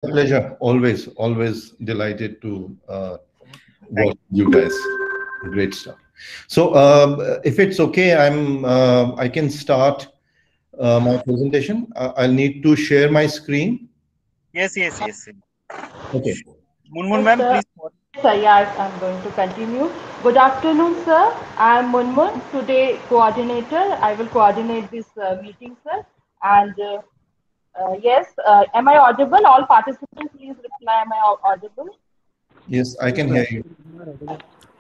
Pleasure. Always delighted to work with you guys. Great stuff. So, if it's okay, I can start my presentation. I'll need to share my screen. Yes, yes, yes. Okay. Munmun Yes, ma'am, sir. please. Sir, yes, I'm going to continue. Good afternoon, sir. I'm Munmun, today coordinator. I will coordinate this meeting, sir. And yes, am I audible? All participants, please reply. Am I audible? Yes, I can hear you.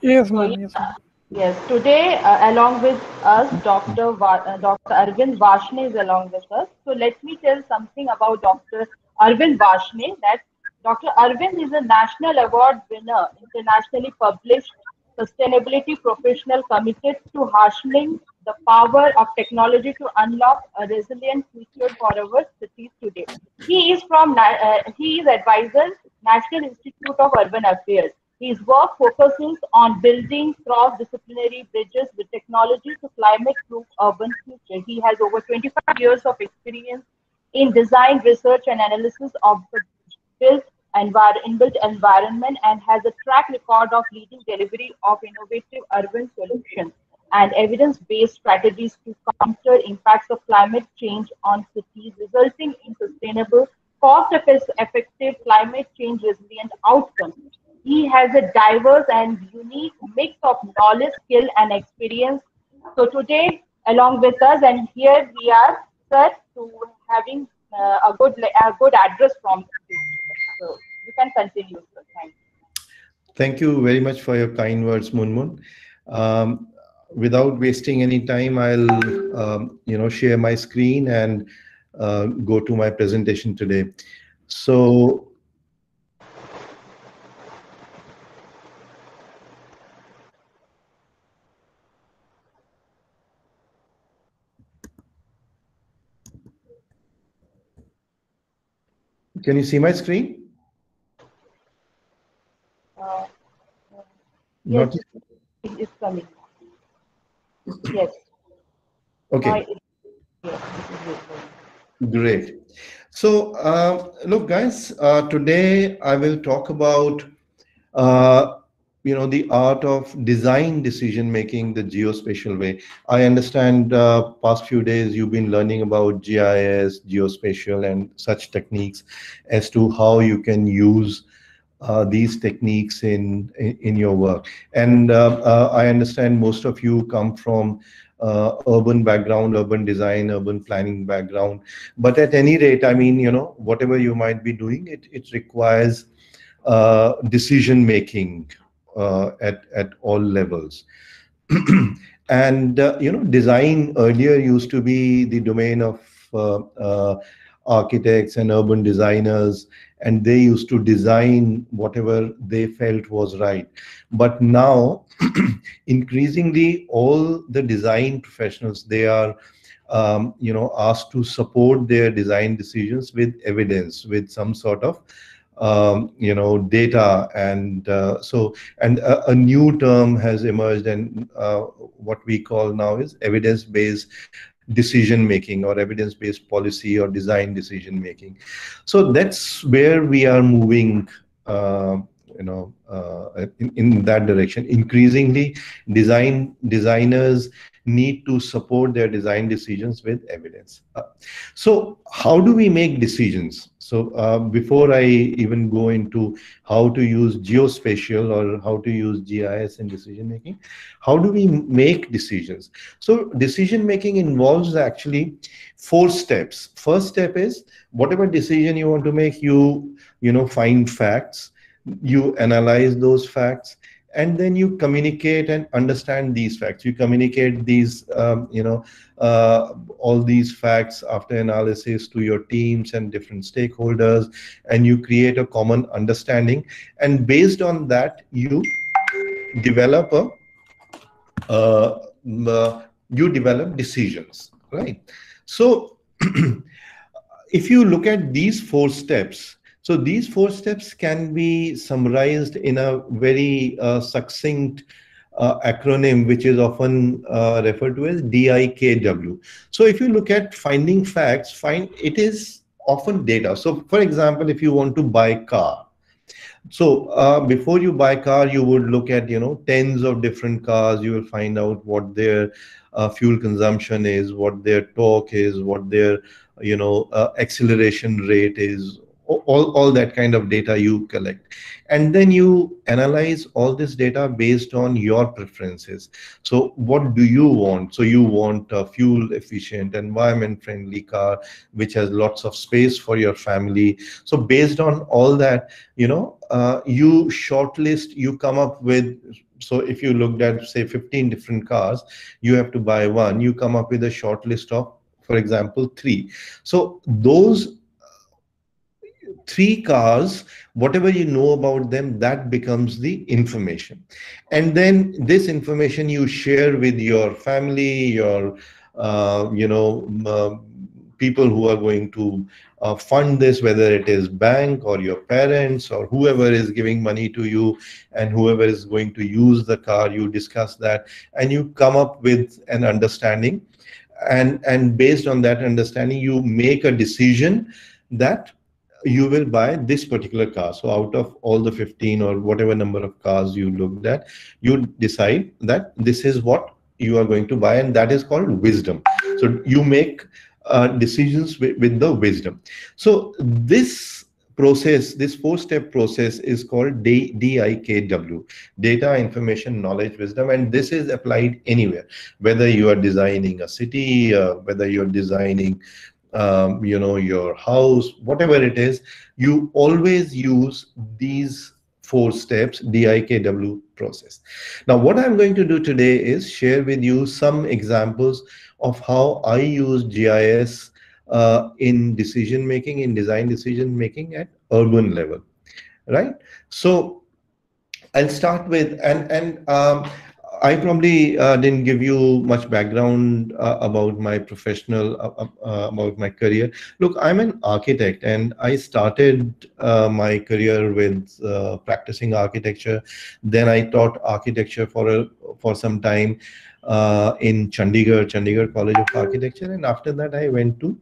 Yes, So ma'am. Yes, ma'am. yes, today along with us, Dr. Arvind Vashne is along with us. So let me tell something about Dr. Arvind Vashne. That Dr. Arvind is a national award winner, internationally published sustainability professional committed to harshening the power of technology to unlock a resilient future for our cities today. He is advisor, National Institute of Urban Affairs. His work focuses on building cross-disciplinary bridges with technology to climate-proof urban future. He has over 25 years of experience in design, research, and analysis of the built environment and has a track record of leading delivery of innovative urban solutions and evidence-based strategies to counter impacts of climate change on cities, resulting in sustainable, cost-effective climate change resilient outcomes. He has a diverse and unique mix of knowledge, skill, and experience. So today, along with us, and here we are, sir, to having a good address from you. So you can continue, sir. Thank you. Thank you very much for your kind words, Munmun. Um, Without wasting any time, I'll share my screen and go to my presentation today. So, can you see my screen? Uh, yes, Not yet? it is coming. Yes. Now Okay. it, yes, it is visible. Great. So, look, guys, today I will talk about, uh, the art of design decision making the geospatial way. I understand past few days you've been learning about GIS, geospatial, and such techniques as to how you can use these techniques in your work. And I understand most of you come from urban background, urban design, urban planning background. But at any rate, I mean, whatever you might be doing, it requires decision making at all levels. And design earlier used to be the domain of architects and urban designers, and they used to design whatever they felt was right. But now increasingly all the design professionals, they are asked to support their design decisions with evidence, with some sort of data. And a new term has emerged, and what we call now is evidence-based decision making, or evidence-based policy or design decision making. So that's where we are moving, in that direction. Increasingly, designers need to support their design decisions with evidence. So how do we make decisions? So before I even go into how to use geospatial or how to use GIS in decision making, how do we make decisions? So decision making involves actually 4 steps. First step is whatever decision you want to make, find facts, you analyze those facts, and then you communicate and understand these facts. You communicate these all these facts after analysis to your teams and different stakeholders, and you create a common understanding, and based on that develop a uh, you develop decisions, right? So if you look at these 4 steps, so these 4 steps can be summarized in a very succinct acronym, which is often referred to as DIKW. So if you look at finding facts, find it is often data. So for example, if you want to buy a car, so before you buy a car, you would look at, tens of different cars. You will find out what their fuel consumption is, what their torque is, what their, acceleration rate is, all that kind of data you collect. And then you analyze all this data based on your preferences. So what do you want? So you want a fuel efficient, environment friendly car, which has lots of space for your family. So based on all that, you shortlist, you come up with, so if you looked at say 15 different cars, you have to buy one, you come up with a short list of, for example, 3. So those 3 cars, whatever you know about them, that becomes the information. And then this information you share with your family, your people who are going to fund this, whether it is bank or your parents or whoever is giving money to you, and whoever is going to use the car. You discuss that and you come up with an understanding, and based on that understanding you make a decision that you will buy this particular car. So out of all the 15 or whatever number of cars you looked at, you decide that this is what you are going to buy, and that is called wisdom. So you make decisions with the wisdom. So this process, this 4-step process is called DIKW, data, information, knowledge, wisdom. And this is applied anywhere, whether you are designing a city, whether you're designing your house, whatever it is, you always use these 4 steps, DIKW process. Now, what I'm going to do today is share with you some examples of how I use GIS in decision making, in design decision making at urban level, right? So I'll start with, I probably didn't give you much background about my professional, about my career. Look, I'm an architect, and I started my career with practicing architecture. Then I taught architecture for some time in Chandigarh College of Architecture, and after that I went to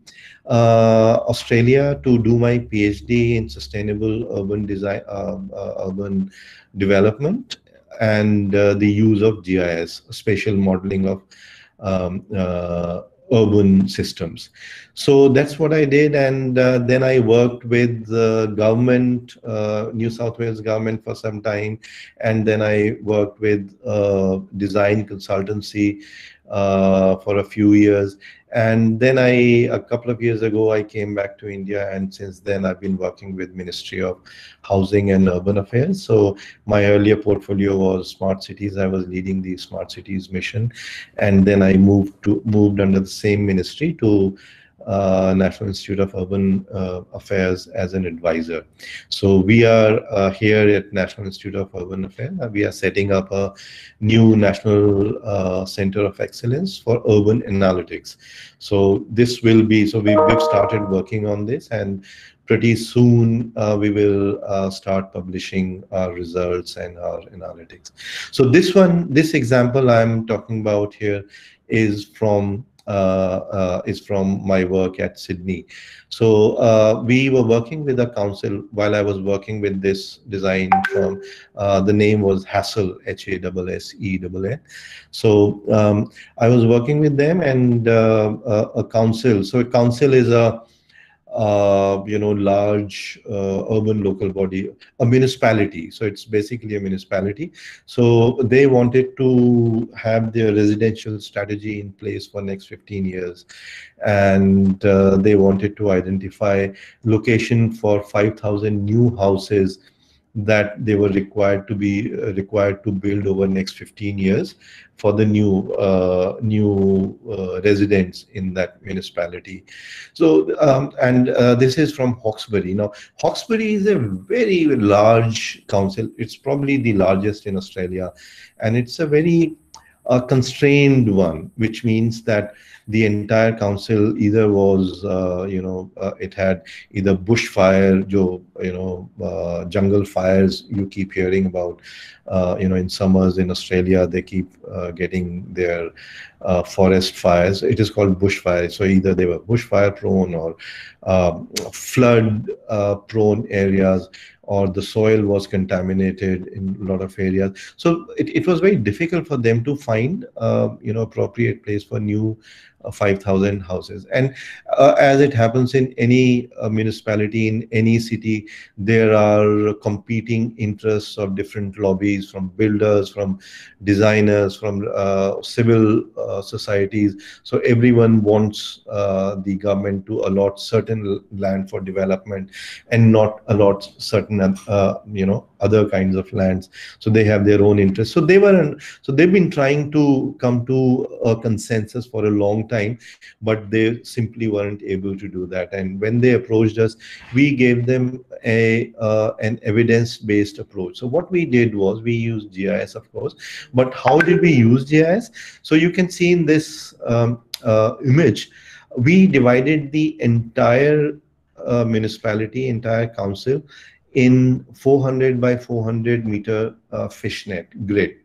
Australia to do my PhD in sustainable urban design, urban development, and the use of GIS, spatial modeling of urban systems. So that's what I did, and then I worked with the government, New South Wales government, for some time, and then I worked with design consultancy for a few years. And then a couple of years ago, I came back to India, and since then I've been working with Ministry of Housing and Urban Affairs. So my earlier portfolio was smart cities. I was leading the smart cities mission, and then I moved under the same ministry to National Institute of Urban Affairs as an advisor. So we are here at National Institute of Urban Affairs. We are setting up a new National Center of Excellence for Urban Analytics. So this will be, so we've started working on this, and pretty soon we will start publishing our results and our analytics. So this example I'm talking about here is from my work at Sydney. So we were working with a council while I was working with this design firm. The name was Hassell, HASSELL. So I was working with them, and a council. So a council is a large urban local body, a municipality. So it's basically a municipality. So they wanted to have their residential strategy in place for next 15 years. And they wanted to identify location for 5,000 new houses that they were required to build over next 15 years for the new residents in that municipality. So this is from Hawkesbury. Now Hawkesbury is a very large council. It's probably the largest in Australia, and it's a very constrained one, which means that the entire council either was it had either bushfire, jungle fires you keep hearing about. In summers in Australia, they keep getting their forest fires. It is called bushfire. So either they were bushfire prone or flood prone areas, or the soil was contaminated in a lot of areas. So it was very difficult for them to find appropriate place for new 5,000 houses. And as it happens in any municipality, in any city, there are competing interests of different lobbies, from builders, from designers, from civil societies. So everyone wants the government to allot certain land for development and not allot certain other kinds of lands. So they have their own interests. So they've been trying to come to a consensus for a long time, but they simply weren't able to do that. And when they approached us, we gave them an evidence-based approach. So what we did was we used GIS, of course, but how did we use GIS? So you can see in this image, we divided the entire municipality, entire council, in 400 by 400 meter fishnet grid.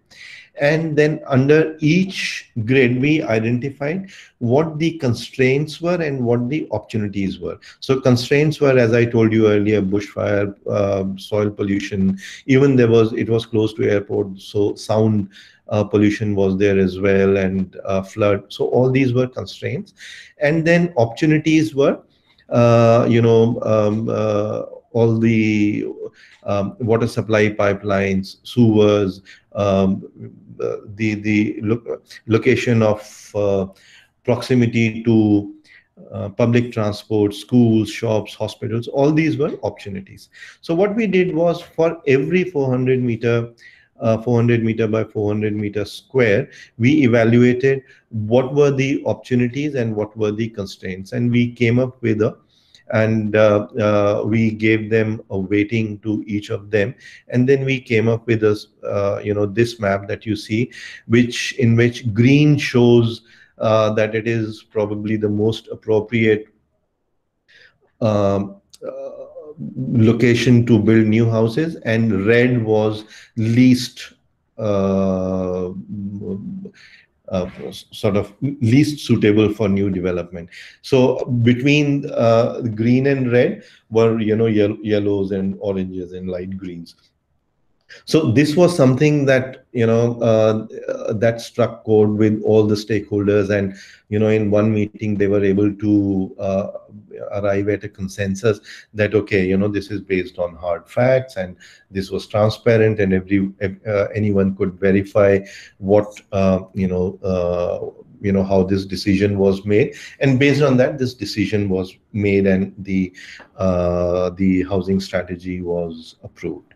And then under each grid, we identified what the constraints were and what the opportunities were. So constraints were, as I told you earlier, bushfire, soil pollution. Even it was close to airport, so sound pollution was there as well, and flood. So all these were constraints. And then opportunities were, all the water supply pipelines, sewers, the location of proximity to public transport, schools, shops, hospitals. All these were opportunities. So what we did was, for every 400 meter by 400 meter square, we evaluated what were the opportunities and what were the constraints, and we came up with we gave them a weighting to each of them, and then we came up with this map that you see, in which green shows that it is probably the most appropriate location to build new houses, and red was least sort of least suitable for new development. So between green and red were yellows and oranges and light greens. So this was something that that struck chord with all the stakeholders, and in one meeting they were able to arrive at a consensus that, okay, this is based on hard facts, and this was transparent, and anyone could verify what how this decision was made, and based on that, this decision was made, and the housing strategy was approved.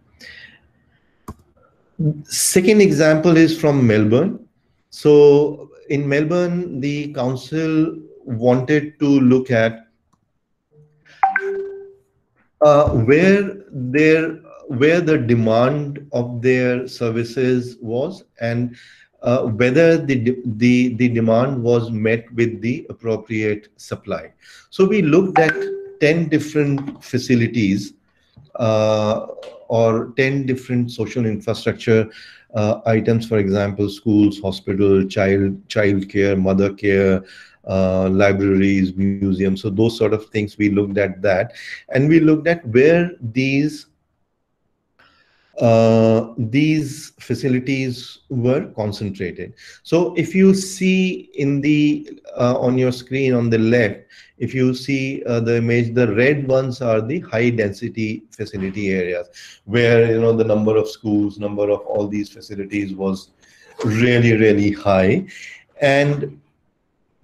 Second example is from Melbourne. So in Melbourne, the council wanted to look at where the demand of their services was, and whether the demand was met with the appropriate supply. So we looked at 10 different facilities or 10 different social infrastructure items, for example, schools, hospital, child care, mother care, libraries, museums. So those sort of things, we looked at that, and we looked at where these facilities were concentrated. So if you see in the on your screen on the left, if you see the image, the red ones are the high density facility areas, where the number of schools, number of all these facilities was really, really high. And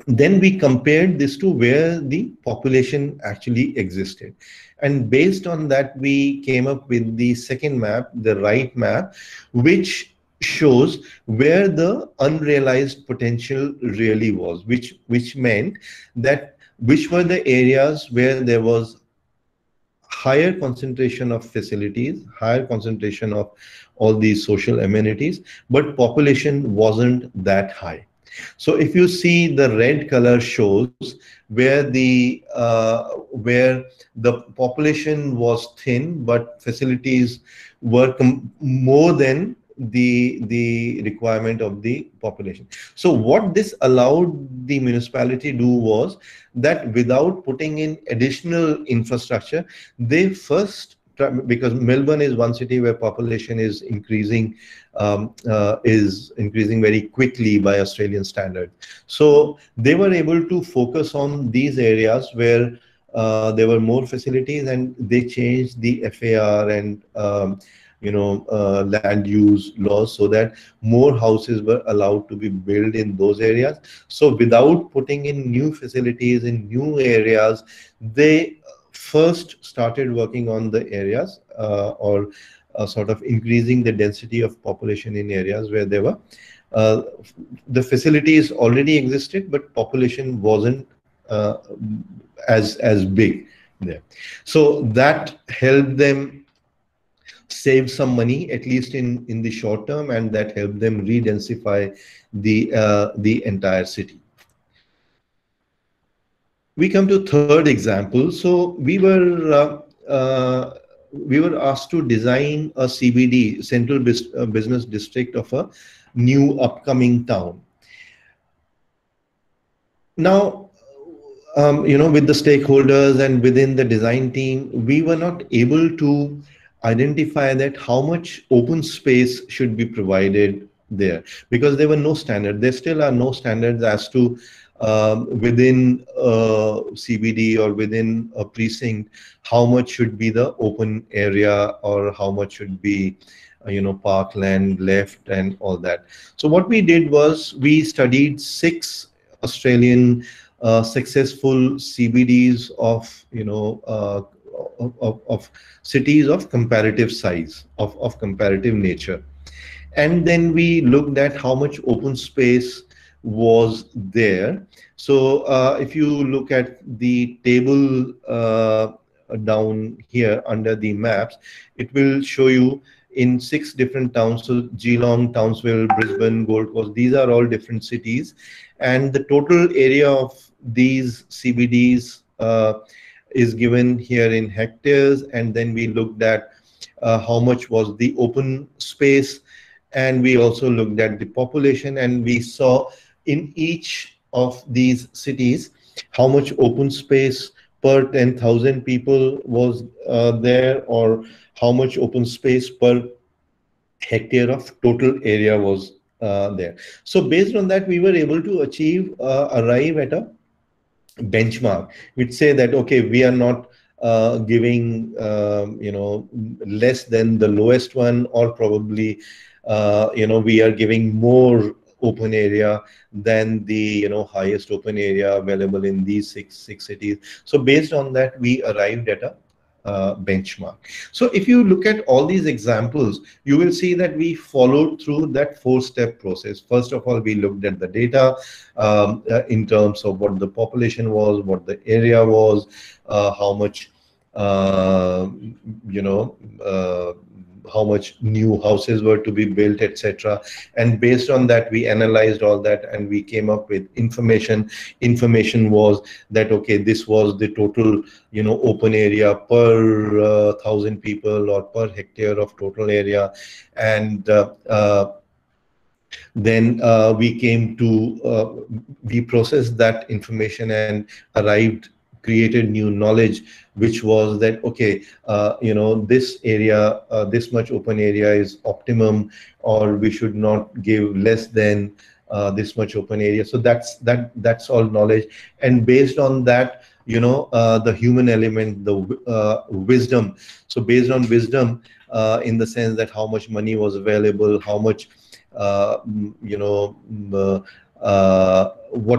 then we compared this to where the population actually existed. And based on that, we came up with the second map, the right map, which shows where the unrealized potential really was, which meant that which were the areas where there was higher concentration of facilities, higher concentration of all these social amenities, but population wasn't that high. So if you see, the red color shows where the population was thin, but facilities were more than the requirement of the population. So what this allowed the municipality do was that without putting in additional infrastructure, they first, because Melbourne is one city where population is increasing very quickly by Australian standard. So they were able to focus on these areas where there were more facilities, and they changed the FAR and land use laws so that more houses were allowed to be built in those areas. So without putting in new facilities in new areas, they first started working on the areas or sort of increasing the density of population in areas where there were the facilities already existed, but population wasn't as big there. So that helped them save some money, at least in the short term, and that helped them re-densify the entire city. We come to third example. So we were asked to design a CBD, Central Business District, of a new upcoming town. Now, with the stakeholders and within the design team, we were not able to identify that how much open space should be provided there, because there were no standards. There still are no standards as to within CBD or within a precinct, how much should be the open area or how much should be parkland left and all that. So what we did was we studied 6 Australian successful CBDs of of cities of comparative size, of comparative nature, and then we looked at how much open space was there. So if you look at the table down here under the maps, it will show you in 6 different towns. So Geelong, Townsville, Brisbane, Gold Coast, these are all different cities, and the total area of these CBDs is given here in hectares. And then we looked at how much was the open space, and we also looked at the population, and we saw in each of these cities how much open space per 10,000 people was there, or how much open space per hectare of total area was there. So based on that, we were able to arrive at a benchmark. We'd say that, okay, we are not giving less than the lowest one, or probably we are giving more open area than the highest open area available in these six cities. So based on that, we arrived at a benchmark. So if you look at all these examples, you will see that we followed through that 4-step process. First of all, we looked at the data in terms of what the population was, what the area was, how much how much new houses were to be built, etc. And based on that, we analyzed all that and we came up with information. Information was that, okay, this was the total open area per 1,000 people or per hectare of total area. And then we came to we processed that information and created new knowledge, which was that, okay, this area, this much open area is optimum, or we should not give less than this much open area. So that's all knowledge. And based on that, the human element, the wisdom. So based on wisdom, in the sense that how much money was available, how much what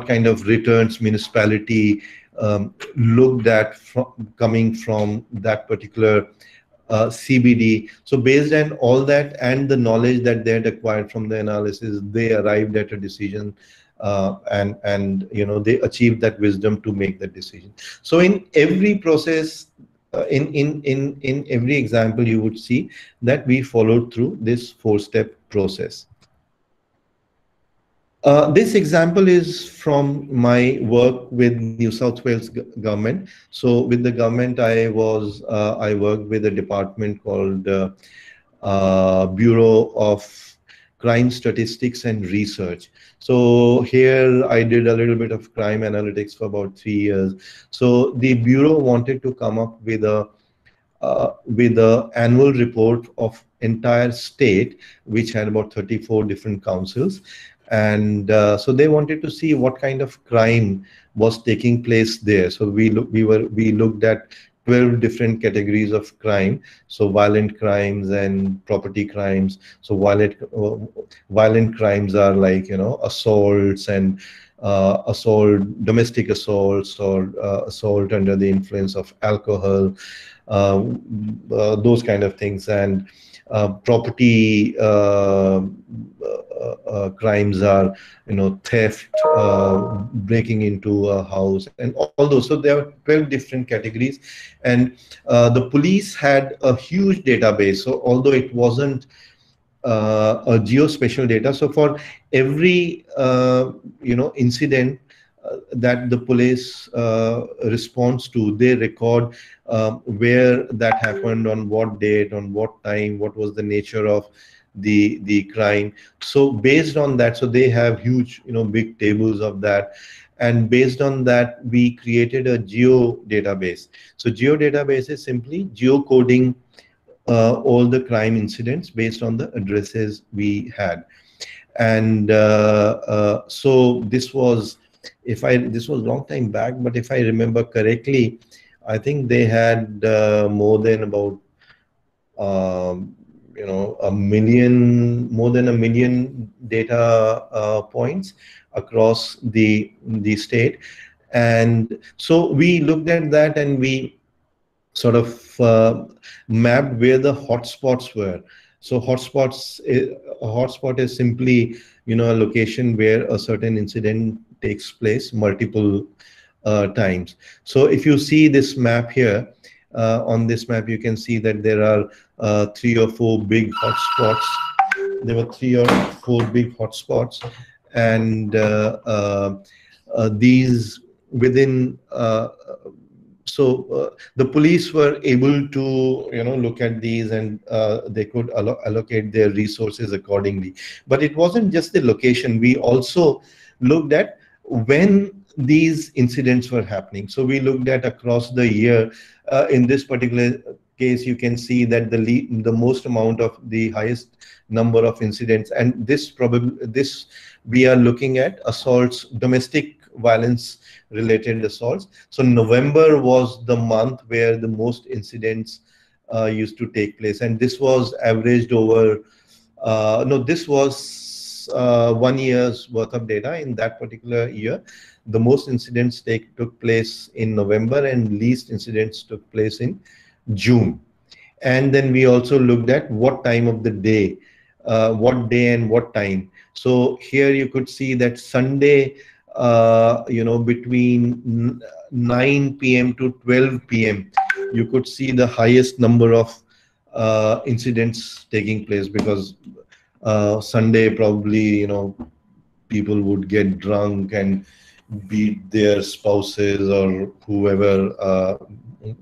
kind of returns municipality looked at coming from that particular CBD. So based on all that and the knowledge that they had acquired from the analysis, they arrived at a decision, and they achieved that wisdom to make that decision. So in every process, in every example, you would see that we followed through this 4-step process. This example is from my work with New South Wales government. So with the government, I worked with a department called Bureau of Crime Statistics and Research. So here I did a little bit of crime analytics for about 3 years. So the Bureau wanted to come up with a annual report of entire state, which had about 34 different councils. And so they wanted to see what kind of crime was taking place there. So we looked at 12 different categories of crime. So violent crimes and property crimes. So violent crimes are like, assaults and domestic assaults, or assault under the influence of alcohol, those kind of things. And property crimes are, theft, breaking into a house, and all those. So there are 12 different categories, and the police had a huge database. So although it wasn't a geospatial data, so for every incident that the police responds to, they record where that happened, on what date, on what time, what was the nature of the crime. So based on that, so they have huge, big tables of that. And based on that, we created a geo database. So geo database is simply geocoding all the crime incidents based on the addresses we had. And so this was a long time back, but if I remember correctly, I think they had more than about more than a million data points across the state. And so we looked at that, and we sort of mapped where the hotspots were. So a hotspot is simply, a location where a certain incident takes place multiple times. So if you see this map here, on this map, you can see that there are 3 or 4 big hotspots. There were 3 or 4 big hotspots, and these within. So the police were able to, look at these, and they could allocate their resources accordingly. But it wasn't just the location. We also looked at when these incidents were happening. So we looked at across the year. In this particular case, you can see that the most amount of the highest number of incidents, and this we are looking at assaults, domestic violence related assaults. So November was the month where the most incidents used to take place, and this was averaged over this was 1 year's worth of data. In that particular year, the most incidents took place in November, and least incidents took place in June. And then we also looked at what time of the day, what day and what time. So here you could see that Sunday, between 9 p.m. to 12 p.m., you could see the highest number of incidents taking place, because Sunday probably, people would get drunk and beat their spouses or whoever,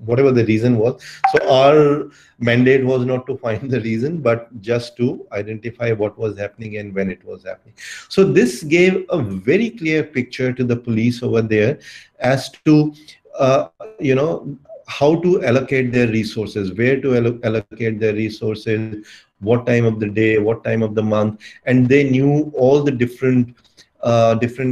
whatever the reason was. So our mandate was not to find the reason, but just to identify what was happening and when it was happening. So this gave a very clear picture to the police over there as to, how to allocate their resources, where to allocate their resources, what time of the day, what time of the month. And they knew all the different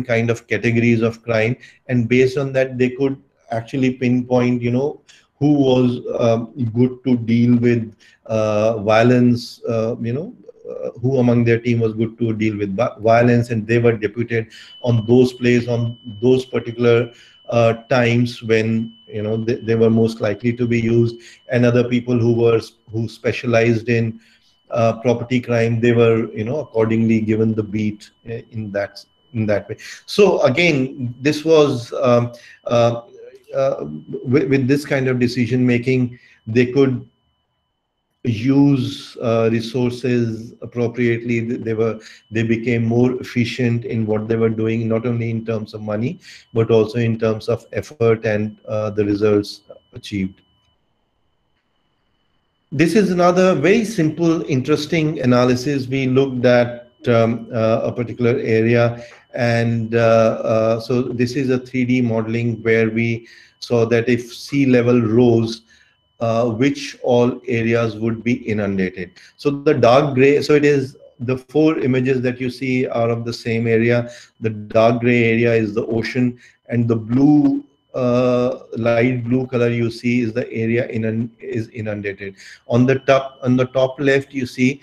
kind of categories of crime, and based on that they could actually pinpoint, who was good to deal with violence, who among their team was good to deal with violence, and they were deputed on those plays on those particular times when they were most likely to be used. And other people who specialized in property crime, they were accordingly given the beat in that way. So again, this was with this kind of decision making, they could use resources appropriately. They became more efficient in what they were doing, not only in terms of money, but also in terms of effort and the results achieved. This is another very simple, interesting analysis. We looked at a particular area, and so this is a 3D modeling where we saw that if sea level rose, which all areas would be inundated. So the dark gray, so it is the four images that you see are of the same area. The dark gray area is the ocean, and the blue, light blue color you see is the area is inundated. On the top left, you see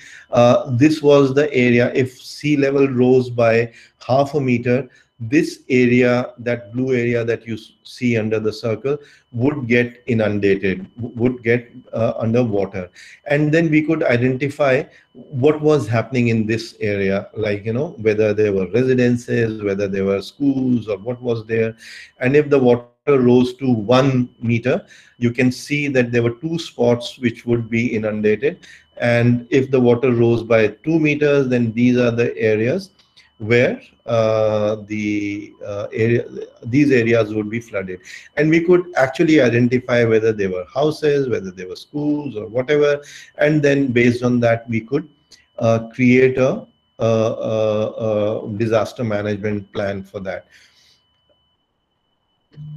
this was the area. If sea level rose by half a meter, this area, that blue area that you see under the circle, would get inundated, would get underwater. And then we could identify what was happening in this area, like, whether there were residences, whether there were schools, or what was there. And if the water rose to 1 meter, you can see that there were two spots which would be inundated. And if the water rose by 2 meters, then these are the areas where these areas would be flooded. And we could actually identify whether they were houses, whether they were schools, or whatever. And then based on that, we could create a disaster management plan for that.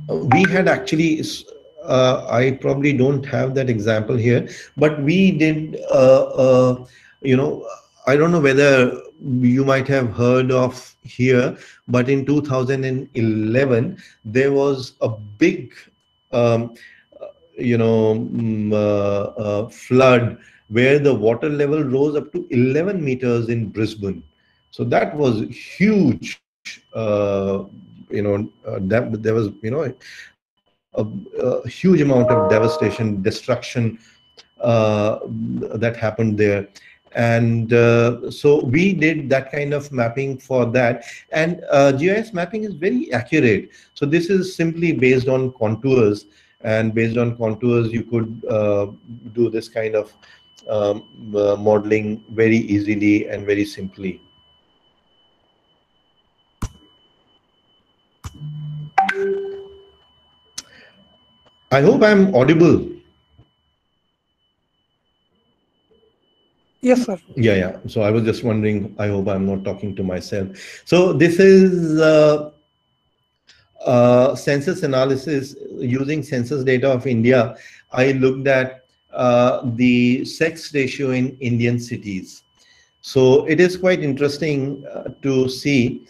We had actually, I probably don't have that example here, but we did, I don't know whether you might have heard of here, but in 2011, there was a big, flood where the water level rose up to 11 meters in Brisbane. So that was huge. There was, a huge amount of devastation, destruction that happened there. And so we did that kind of mapping for that. And GIS mapping is very accurate. So this is simply based on contours, and based on contours, you could do this kind of modeling very easily and very simply. I hope I'm audible. Yes, sir. Yeah. So I was just wondering, I hope I'm not talking to myself. So this is census analysis using census data of India. I looked at the sex ratio in Indian cities. So it is quite interesting to see.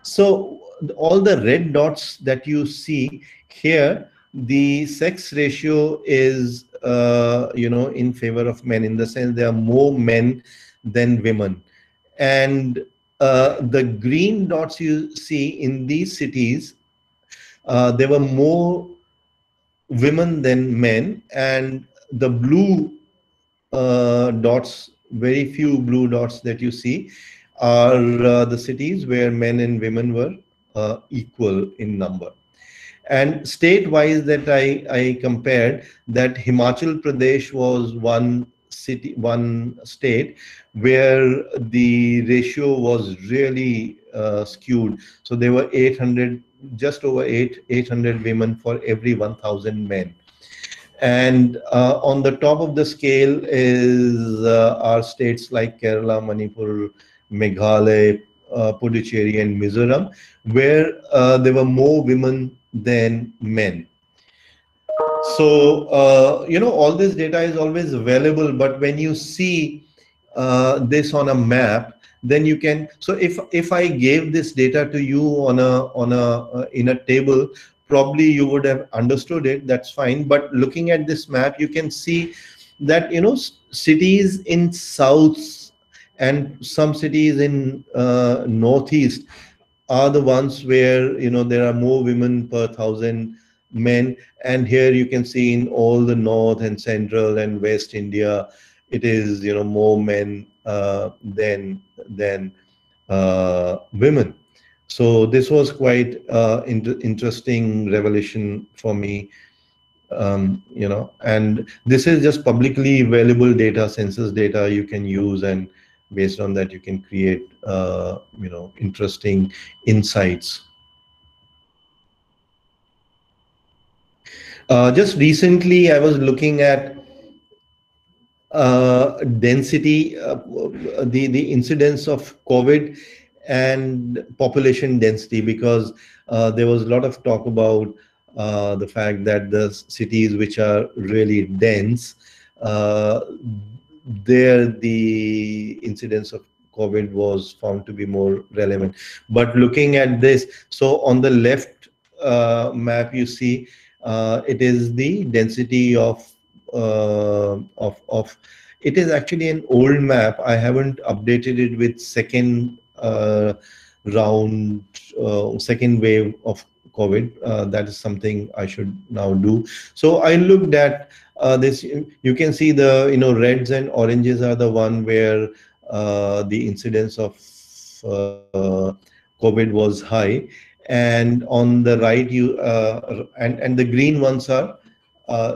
So all the red dots that you see here, the sex ratio is in favor of men, in the sense there are more men than women. And the green dots you see in these cities, there were more women than men, and the blue dots, very few blue dots that you see, are the cities where men and women were equal in number. And state-wise, that I compared, that Himachal Pradesh was one state where the ratio was really skewed. So there were 800, just over 800 women for every 1,000 men. And on the top of the scale is our states like Kerala, Manipur, Meghalaya, Puducherry, and Mizoram, where there were more women than men. So all this data is always available, but when you see this on a map, then you can. So if I gave this data to you in a table, probably you would have understood it. That's fine. But looking at this map, you can see that cities in south and some cities in northeast are the ones where there are more women per 1,000 men. And here you can see in all the north and central and west India, it is more men than women. So this was quite interesting revelation for me. And this is just publicly available data, census data you can use, and based on that you can create interesting insights. Just recently I was looking at density, the incidence of COVID and population density, because there was a lot of talk about the fact that the cities which are really dense, uh, there the incidence of COVID was found to be more relevant. But looking at this, so on the left map you see it is the density of it is actually an old map. I haven't updated it with second second wave of COVID. That is something I should now do. So I looked at this. You can see the reds and oranges are the one where the incidence of COVID was high, and on the right and the green ones are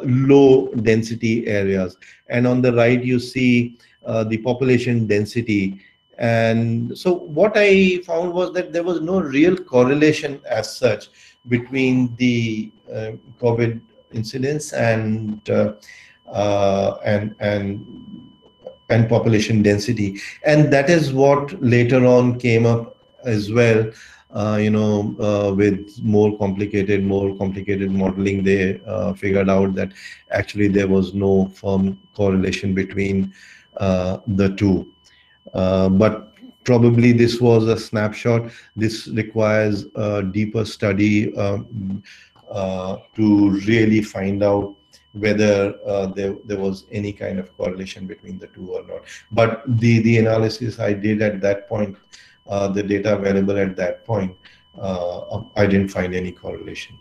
low density areas, and on the right you see the population density. And so what I found was that there was no real correlation as such between the COVID incidence and population density. And that is what later on came up as well. With more complicated modeling, they figured out that actually there was no firm correlation between the two. But probably this was a snapshot. This requires a deeper study to really find out whether there was any kind of correlation between the two or not. But the analysis I did at that point, the data available at that point, I didn't find any correlation.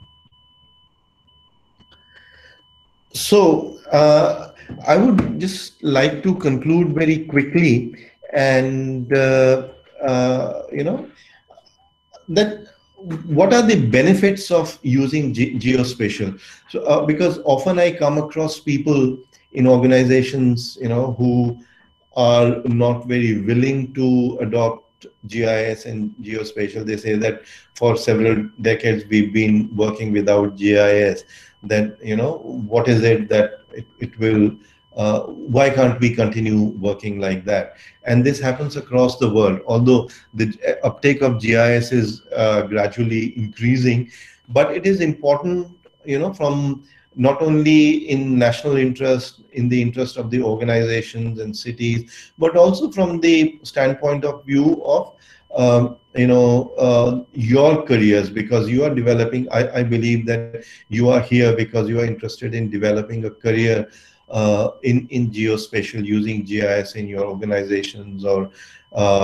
So I would just like to conclude very quickly, and that what are the benefits of using geospatial? So because often I come across people in organizations who are not very willing to adopt GIS and geospatial. They say that for several decades we've been working without GIS. Then what is it that it will why can't we continue working like that? And this happens across the world, although the uptake of GIS is gradually increasing. But it is important, from not only in national interest, in the interest of the organizations and cities, but also from the standpoint of view of your careers, because you are developing. I believe that you are here because you are interested in developing a career in geospatial, using GIS in your organizations or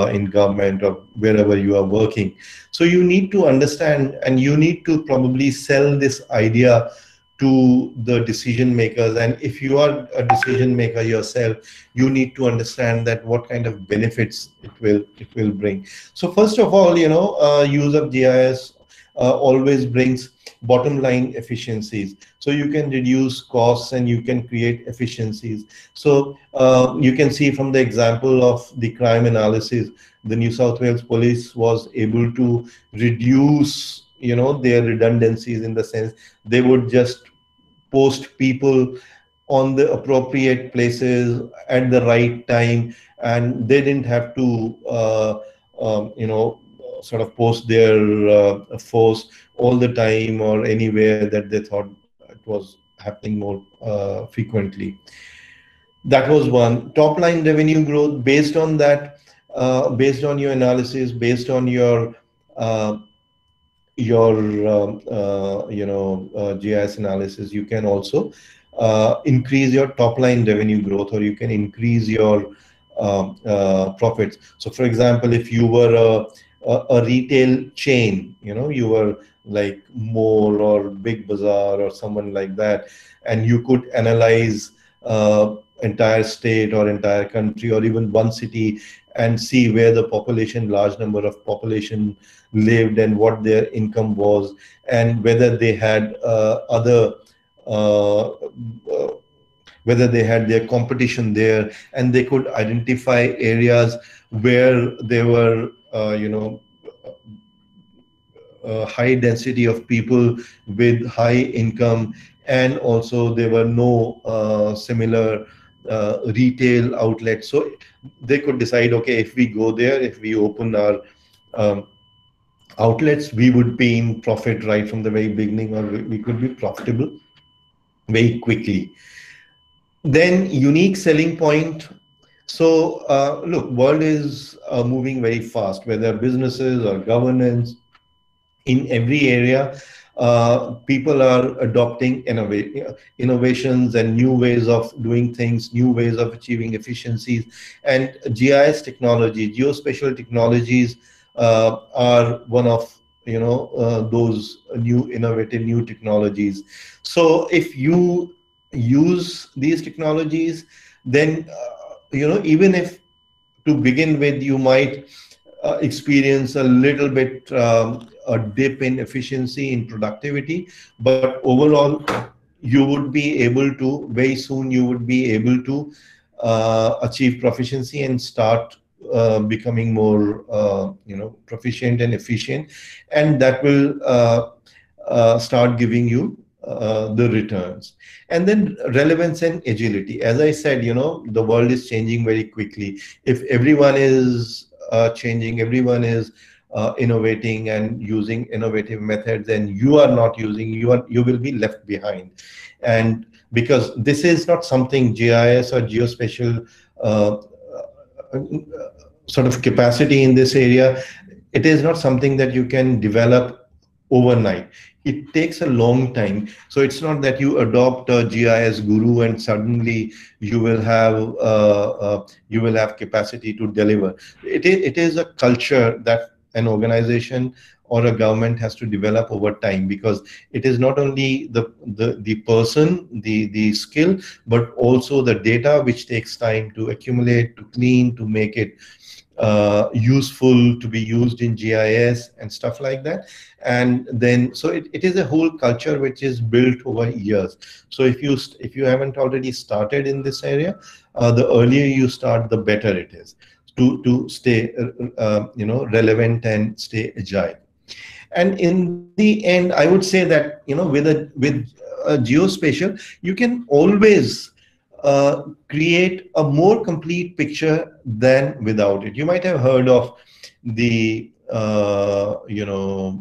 in government or wherever you are working. So you need to understand, and you need to probably sell this idea to the decision makers. And if you are a decision maker yourself, you need to understand that what kind of benefits it will bring. So first of all, use of GIS always brings bottom line efficiencies. So you can reduce costs and you can create efficiencies. So you can see from the example of the crime analysis, the New South Wales Police was able to reduce their redundancies, in the sense they would just post people on the appropriate places at the right time, and they didn't have to sort of post their force all the time or anywhere that they thought it was happening more frequently. That was one. Top line revenue growth. Based on that, based on your analysis, based on your GIS analysis, you can also increase your top line revenue growth, or you can increase your profits. So for example, if you were a retail chain, you were like Mall or Big Bazaar or someone like that, and you could analyze entire state or entire country or even one city and see where the large number of population lived and what their income was, and whether they had other uh, uh, whether they had their competition there, and they could identify areas where there were, high density of people with high income, and also there were no similar retail outlets. So they could decide, okay, if we go there, if we open our um, outlets, we would be in profit right from the very beginning, or we could be profitable very quickly. Then unique selling point. So look, world is moving very fast, whether businesses or governance, in every area. People are adopting innovations and new ways of doing things, new ways of achieving efficiencies. And GIS technology, geospatial technologies, are one of those new innovative new technologies. So if you use these technologies, then even if to begin with you might experience a little bit a dip in efficiency, in productivity, but overall you would be able to, very soon you would be able to achieve proficiency and start becoming more proficient and efficient, and that will start giving you the returns. And then relevance and agility. As I said, the world is changing very quickly. If everyone is changing, everyone is innovating and using innovative methods, and you are not using, you will be left behind. And because this is not something, GIS or geospatial sort of capacity in this area, it is not something that you can develop overnight. It takes a long time. So it's not that you adopt a GIS guru and suddenly you will have capacity to deliver. It is a culture that an organization or a government has to develop over time, because it is not only the person, the skill, but also the data, which takes time to accumulate, to clean, to make it useful to be used in GIS and stuff like that. And then, so it is a whole culture which is built over years. So if you haven't already started in this area, the earlier you start, the better it is to stay relevant and stay agile. And in the end, I would say that with geospatial, you can always create a more complete picture than without it. You might have heard of the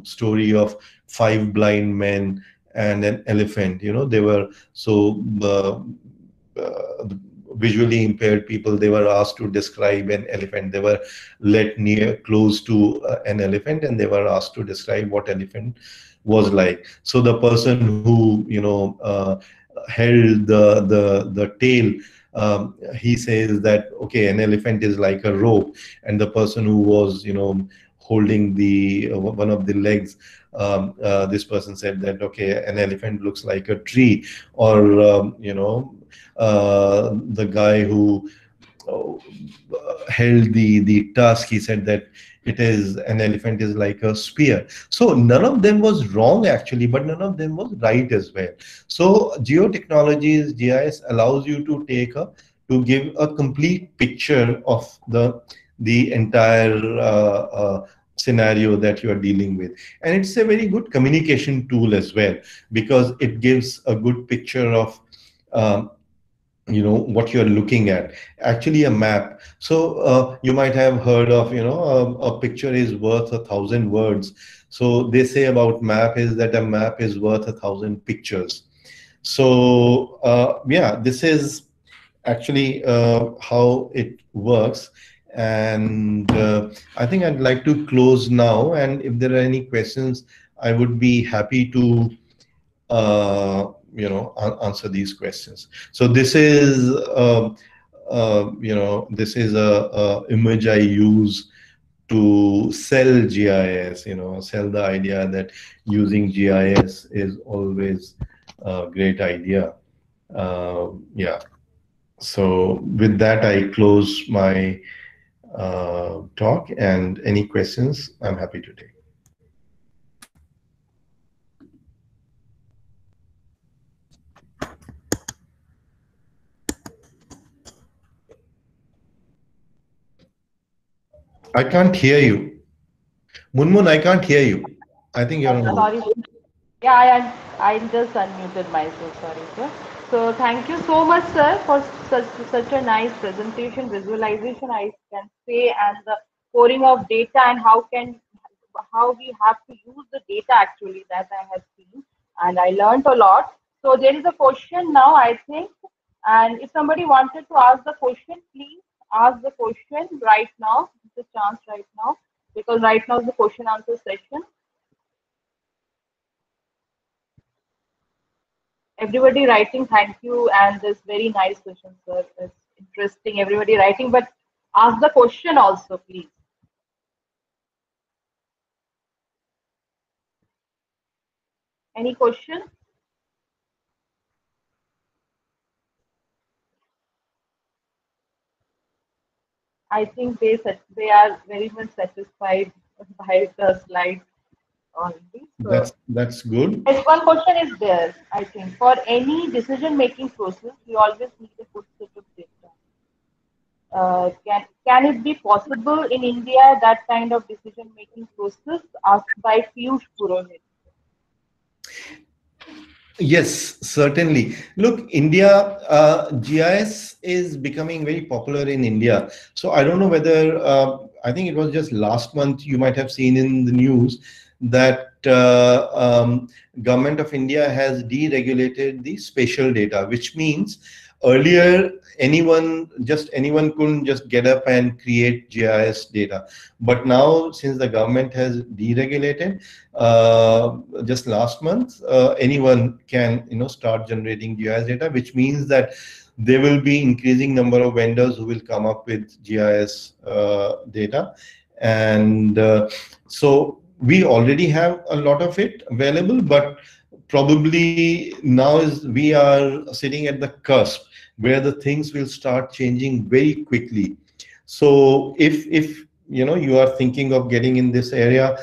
story of five blind men and an elephant. They were so visually impaired people. They were asked to describe an elephant. They were led near close to an elephant, and they were asked to describe what elephant was like. So the person who held the tail, he says that, okay, an elephant is like a rope. And the person who was holding the one of the legs, this person said that, okay, an elephant looks like a tree. Or the guy who held the tusk, he said that an elephant is like a spear. So none of them was wrong actually, but none of them was right as well. So geotechnologies, GIS, allows you to give a complete picture of the entire scenario that you are dealing with. And it's a very good communication tool as well, because it gives a good picture of what you're looking at. Actually, a map. So you might have heard of, a picture is worth 1,000 words. So they say about map is that a map is worth 1,000 pictures. So yeah, this is actually how it works. And I think I'd like to close now, and if there are any questions, I would be happy to answer these questions. So this is this is a image I use to sell GIS, sell the idea that using GIS is always a great idea. Yeah. So with that, I close my talk, and any questions I'm happy to take. I can't hear you. Munmun, I can't hear you. I think you're on mute. Sorry. Yeah, I just unmuted myself. Sorry, sir. So thank you so much, sir, for such a nice presentation, visualization, I can say, and the pouring of data and how we have to use the data actually that I have seen, and I learned a lot. So there is a question now, I think, and if somebody wanted to ask the question, please ask the question right now. It's a chance right now because right now is the question answer session. Everybody writing thank you and this very nice question, sir. It's interesting. Everybody writing, but ask the question also, please. Any question? I think they are very much satisfied by the slide only. So That's good. yes, one question is there. I think for any decision making process, we always need a good set of data. Can it be possible in India that kind of decision making process asked by Piyush Purohit? Yes, certainly. Look, India, GIS is becoming very popular in India. So I don't know whether, I think it was just last month you might have seen in the news that Government of India has deregulated the spatial data, which means earlier anyone couldn't just get up and create GIS data. But now, since the government has deregulated, just last month, anyone can start generating GIS data, which means that there will be increasing number of vendors who will come up with GIS data, and so we already have a lot of it available, but probably now is we are sitting at the cusp where the things will start changing very quickly. So if you are thinking of getting in this area,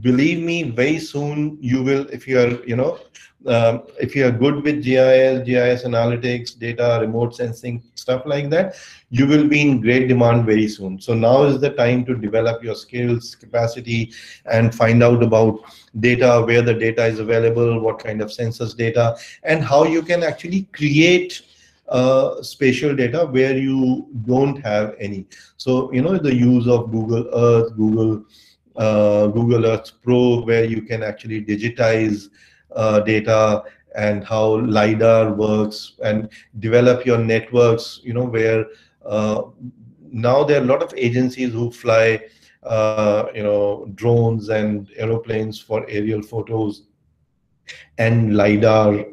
believe me, very soon you will, if you are good with GIS analytics, data, remote sensing, stuff like that, you will be in great demand very soon. So now is the time to develop your skills, capacity, and find out about data, where the data is available, what kind of census data, and how you can actually create spatial data where you don't have any. So the use of Google Earth, Google Earth Pro, where you can actually digitize data, and how LiDAR works, and develop your networks, where now there are a lot of agencies who fly drones and aeroplanes for aerial photos and LiDAR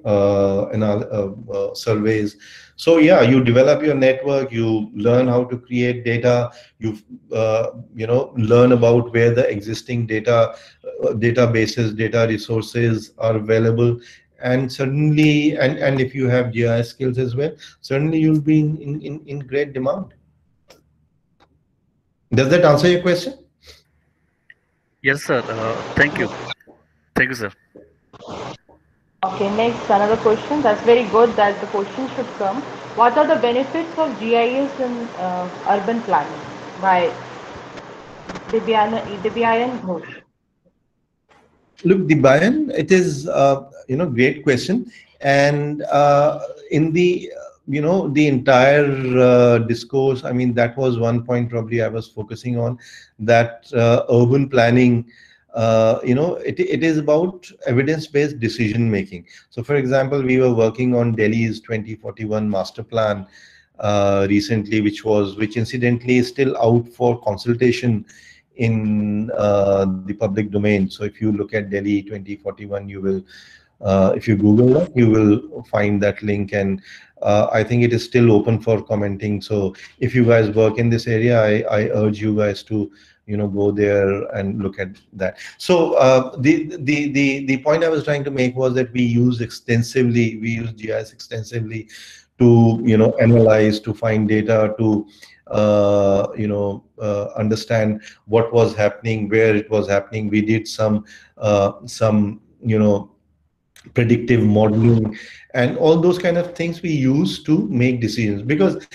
surveys. So yeah, you develop your network, you learn how to create data, you learn about where the existing databases, data resources are available, and certainly, and if you have GIS skills as well, certainly you'll be in great demand. Does that answer your question? Yes, sir. Thank you. Thank you, sir. Okay, next, another question. That's very good that the question should come. What are the benefits of GIS in urban planning by Dibyayan Ghosh? Look, Dibayan, it is great question, and in the entire discourse, I mean, that was one point probably I was focusing on, that urban planning, it is about evidence-based decision making. So for example, we were working on Delhi's 2041 master plan recently, which incidentally is still out for consultation in the public domain. So if you look at Delhi 2041, you will, if you Google that, you will find that link, and I think it is still open for commenting. So if you guys work in this area, I urge you guys to go there and look at that. So the point I was trying to make was that we use GIS extensively to analyze, to find data, to understand what was happening, where it was happening. We did some predictive modeling, and all those kind of things we use to make decisions, because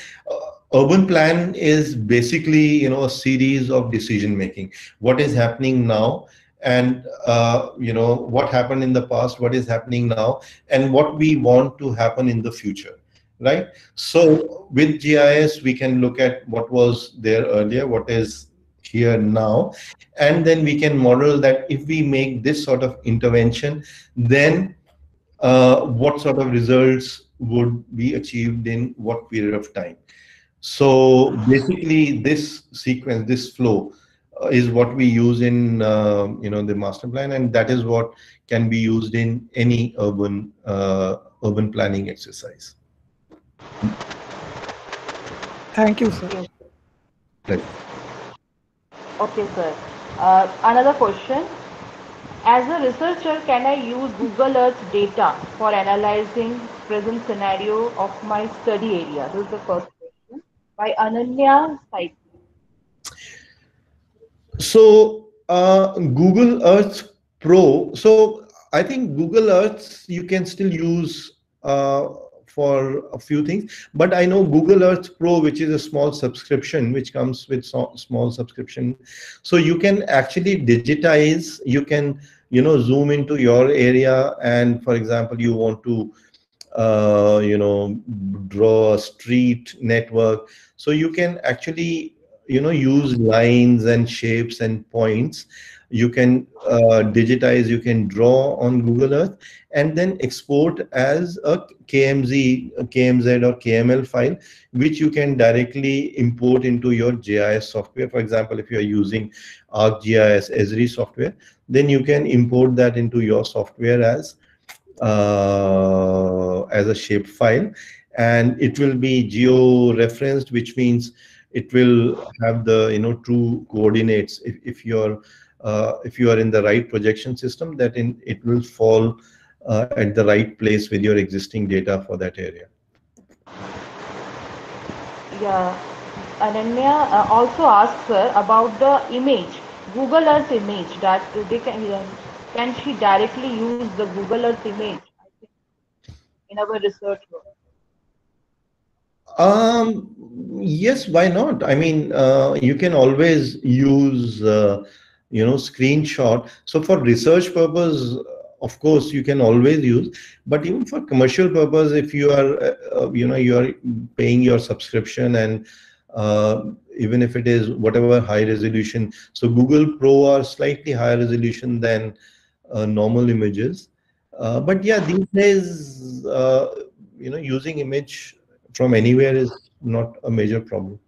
urban plan is basically, a series of decision making. What is happening now, and what happened in the past, what is happening now, and what we want to happen in the future, right? So with GIS, we can look at what was there earlier, what is here now, and then we can model that if we make this sort of intervention, then what sort of results would be achieved in what period of time. So basically, this sequence, this flow, is what we use in the master plan, and that is what can be used in any urban planning exercise. Thank you, sir. Yes. Right. Okay, sir. Another question. As a researcher, can I use Google Earth data for analyzing present scenario of my study area? This is the first question by Ananya Saiti. So Google Earth Pro. So I think Google Earth you can still use for a few things, but I know Google Earth Pro, which is a small subscription, which comes with small subscription. So you can actually digitize. You can zoom into your area, and for example, you want to draw a street network. So you can actually use lines and shapes and points. You can digitize, you can draw on Google Earth, and then export as a KMZ or KML file, which you can directly import into your GIS software. For example, if you are using ArcGIS Esri software, then you can import that into your software as a shape file, and it will be geo-referenced, which means it will have the true coordinates. If you are in the right projection system, it will fall at the right place with your existing data for that area. Yeah. Ananya also asks her about the image, Google Earth image that they can she directly use the Google Earth image, I think, in our research work. Yes, why not? I mean, you can always use, screenshot. So for research purpose, of course, you can always use, but even for commercial purpose, if you are, you are paying your subscription, and even if it is whatever high resolution, so Google Pro are slightly higher resolution than normal images. But yeah, these days, using image from anywhere is not a major problem.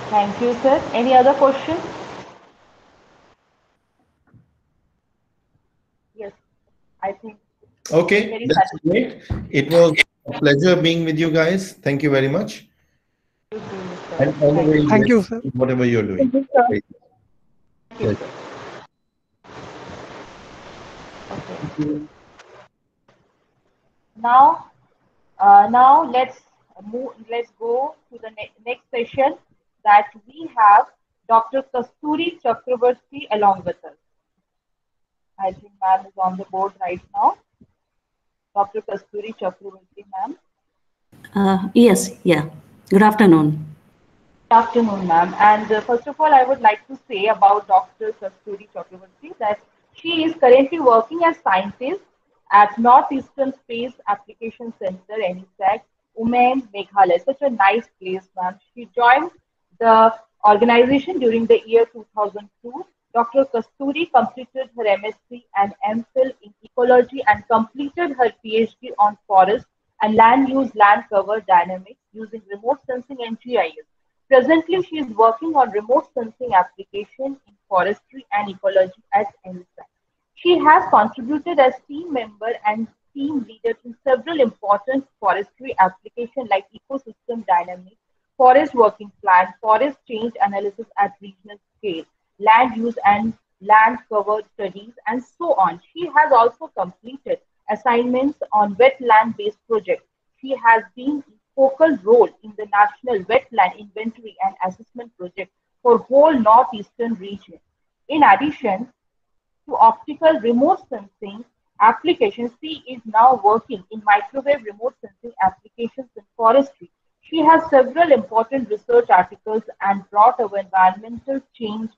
Thank you, sir. Any other question? Yes, I think Okay, very that's satisfactory. great. It was a pleasure being with you guys. Thank you very much. You too, Mr. And all the Thank very you. Thank you, best sir. in whatever you're doing. Thank you, sir. Great. Thank you, Yes. sir. Okay. Thank you. Now let's move. Let's go to the next session that we have Dr. Kasturi Chakravarti along with us. I think ma'am is on the board right now. Dr. Kasturi Chakravarti, ma'am. Yes, yeah. Good afternoon. Good afternoon, ma'am. And first of all, I would like to say about Dr. Kasturi Chakravarti that she is currently working as scientist at Northeastern Space Application Center, NESAC, Umen, Meghalaya. Such a nice place, ma'am. She joined the organization during the year 2002. Dr. Kasturi completed her MSc and MPhil in ecology and completed her PhD on forest and land use land cover dynamics using remote sensing and GIS. Presently, she is working on remote sensing application in forestry and ecology at NSAC. She has contributed as team member and team leader in several important forestry applications like ecosystem dynamics, forest working plan, forest change analysis at regional scale, land use and land cover studies, and so on. She has also completed assignments on wetland-based projects. She has been in focal role in the National Wetland Inventory and Assessment Project for whole northeastern region. In addition, to optical remote sensing applications. She is now working in microwave remote sensing applications in forestry. She has several important research articles and brought our environmental change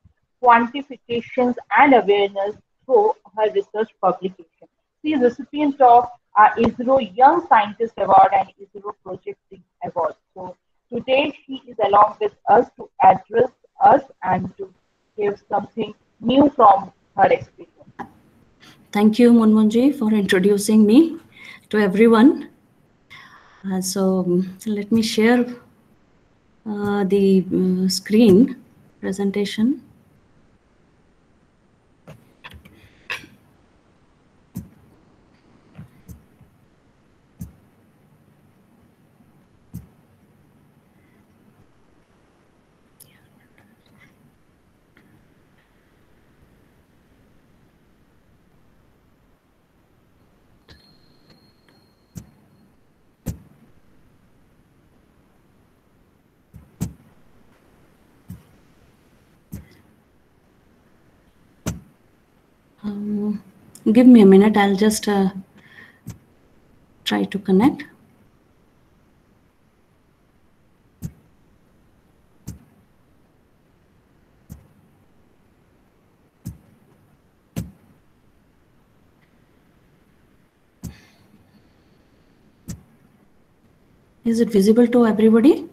quantifications and awareness through her research publication. She is recipient of ISRO Young Scientist Award and ISRO Project Lead Award. So today she is along with us to address us and to give something new from her experience. Thank you, Munmunji, for introducing me to everyone. Let me share the screen presentation. Give me a minute, I'll just try to connect. Is it visible to everybody?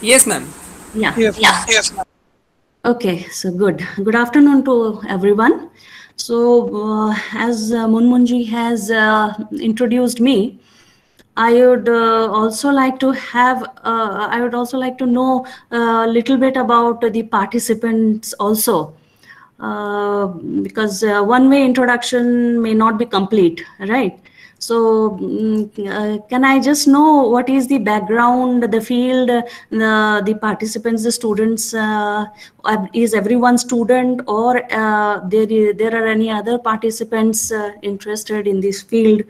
Yes, ma'am. Yeah. Yes. Okay, so good. Good afternoon to everyone. So as Munmunji has introduced me, I would also like to know a little bit about the participants also, because one-way introduction may not be complete, right? So can I just know what is the background, the field, the participants, the students, is everyone student, or there are any other participants interested in this field?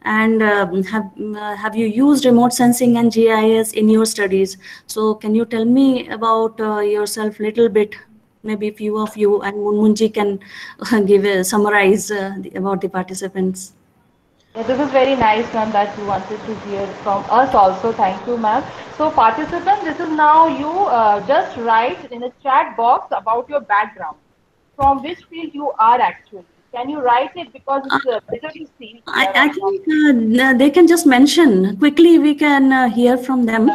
And have you used remote sensing and GIS in your studies? So can you tell me about yourself a little bit? Maybe a few of you, and Munmunji can summarize about the participants. Yeah, this is very nice, ma'am, that you wanted to hear from us also. Thank you, ma'am. So participants, this is now you just write in the chat box about your background, from which field you are actually. Can you write it, because it's better to see. I think they can just mention quickly. We can hear from them.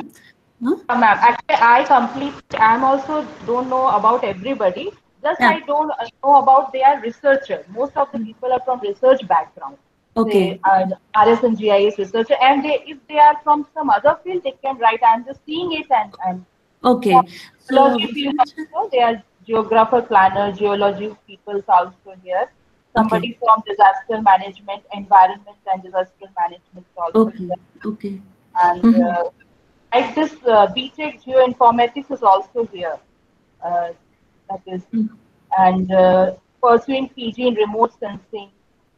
Huh? Ma'am, actually, I'm also don't know about everybody. Just Yeah. I don't know about their researcher. Most of the people are from research background. Okay. They are RS and GIS researcher, and if they are from some other field, they can write. I'm just seeing it, and Okay. geology field also, they are geographer, planner, geology people also here. Somebody from disaster management, environment and disaster management also Okay. here. Okay. And like this BTech geoinformatics is also here. That is, and pursuing PG in remote sensing.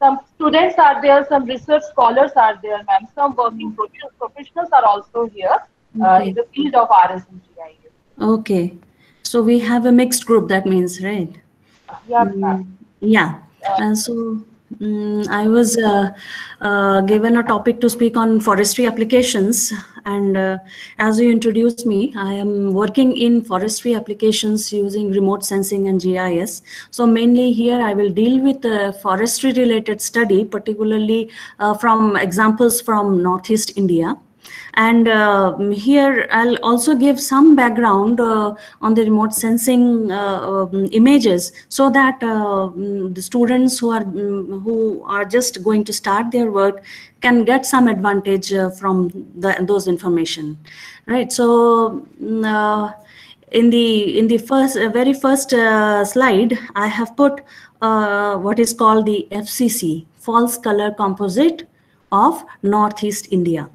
Some students are there, some research scholars are there, ma'am. Some working professionals are also here in the field of RS and GIS. Okay. So we have a mixed group, that means, right? Yeah, ma'am. Yeah. I was given a topic to speak on forestry applications, and as you introduced me, I am working in forestry applications using remote sensing and GIS. So mainly here I will deal with forestry related study, particularly from examples from Northeast India. And here I'll also give some background on the remote sensing images, so that the students who are just going to start their work can get some advantage from those information, right? So in the very first slide, I have put what is called the FCC, false color composite of Northeast India.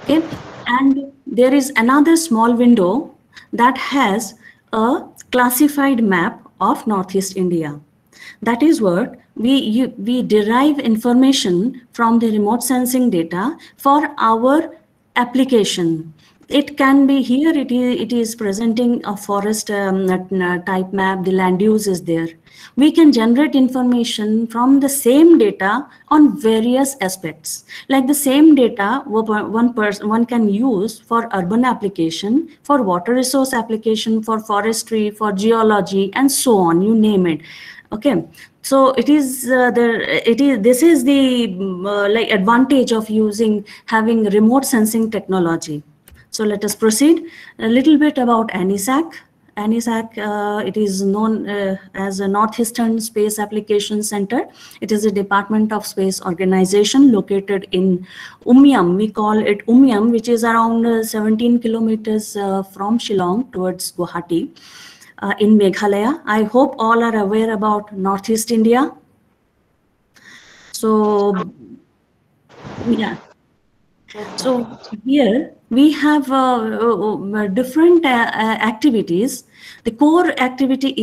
Okay, and there is another small window that has a classified map of Northeast India. That is what we derive information from the remote sensing data for our application. it can be here, it is presenting a forest type map, the land use is there. We can generate information from the same data on various aspects. Like the same data, one can use for urban application, for water resource application, for forestry, for geology, and so on, you name it. Okay, so it is this is the like advantage of having remote sensing technology. So let us proceed a little bit about ANISAC. ANISAC, it is known as a Northeastern Space Applications Center. It is a Department of Space organization located in Umiam. We call it Umiam, which is around 17 kilometers from Shillong towards Guwahati in Meghalaya. I hope all are aware about Northeast India. So, yeah. So here we have different activities. The core activity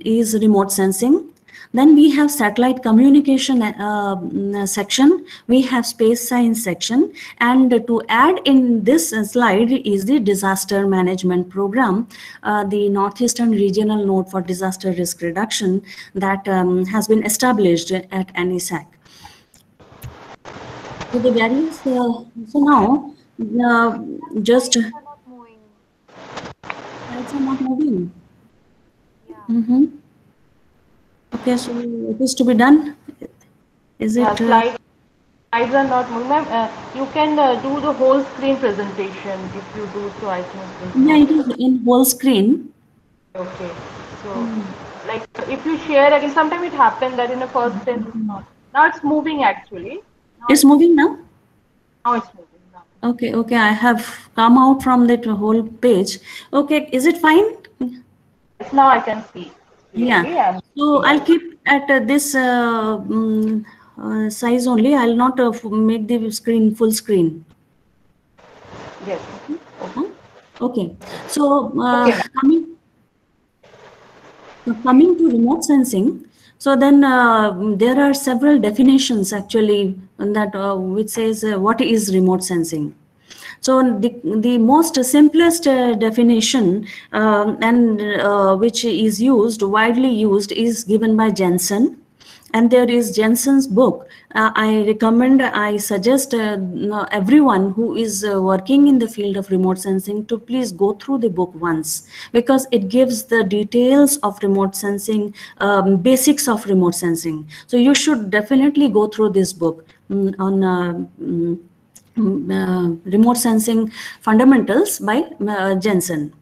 is remote sensing. Then we have satellite communication section. We have space science section. And to add in this slide is the disaster management program, the Northeastern Regional Node for Disaster Risk Reduction that has been established at ANISAC. So the various, so now, just slides are not moving. Yeah. Okay, so it is to be done. Is it? Slides are not moving. Ma'am, you can do the whole screen presentation if you do so. I think. Yeah, it is in whole screen. Okay, so like if you share again, sometimes it happens that in the first 10 it's not. Now it's moving actually. It's moving now? Now it's moving now. Okay, okay. I have come out from that whole page. Okay, is it fine? Yes, now I can see. Yeah. So I'll keep at this size only. I'll not make the screen full screen. Yes. Okay. So coming to remote sensing. So then there are several definitions actually that which says what is remote sensing. So the most simplest definition and which is widely used is given by Jensen. And there is Jensen's book. I suggest everyone who is working in the field of remote sensing to please go through the book once, because it gives the details of remote sensing, basics of remote sensing. So you should definitely go through this book on remote sensing fundamentals by Jensen.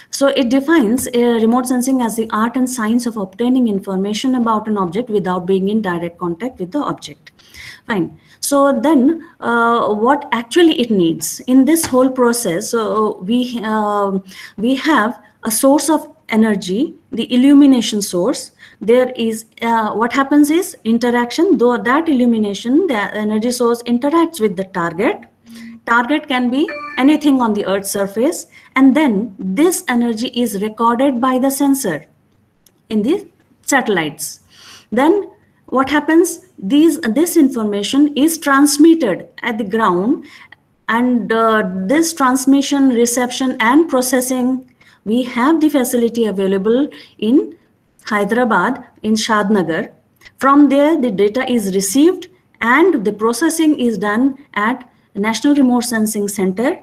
So it defines remote sensing as the art and science of obtaining information about an object without being in direct contact with the object. Fine. So then what actually it needs in this whole process, so we have a source of energy, the illumination source. There is what happens is interaction, though that illumination, the energy source interacts with the target. Target can be anything on the Earth's surface, and then this energy is recorded by the sensor in the satellites. Then what happens? This information is transmitted at the ground, and this transmission, reception, and processing, we have the facility available in Hyderabad, in Shadnagar. From there, the data is received, and the processing is done at National Remote Sensing Center,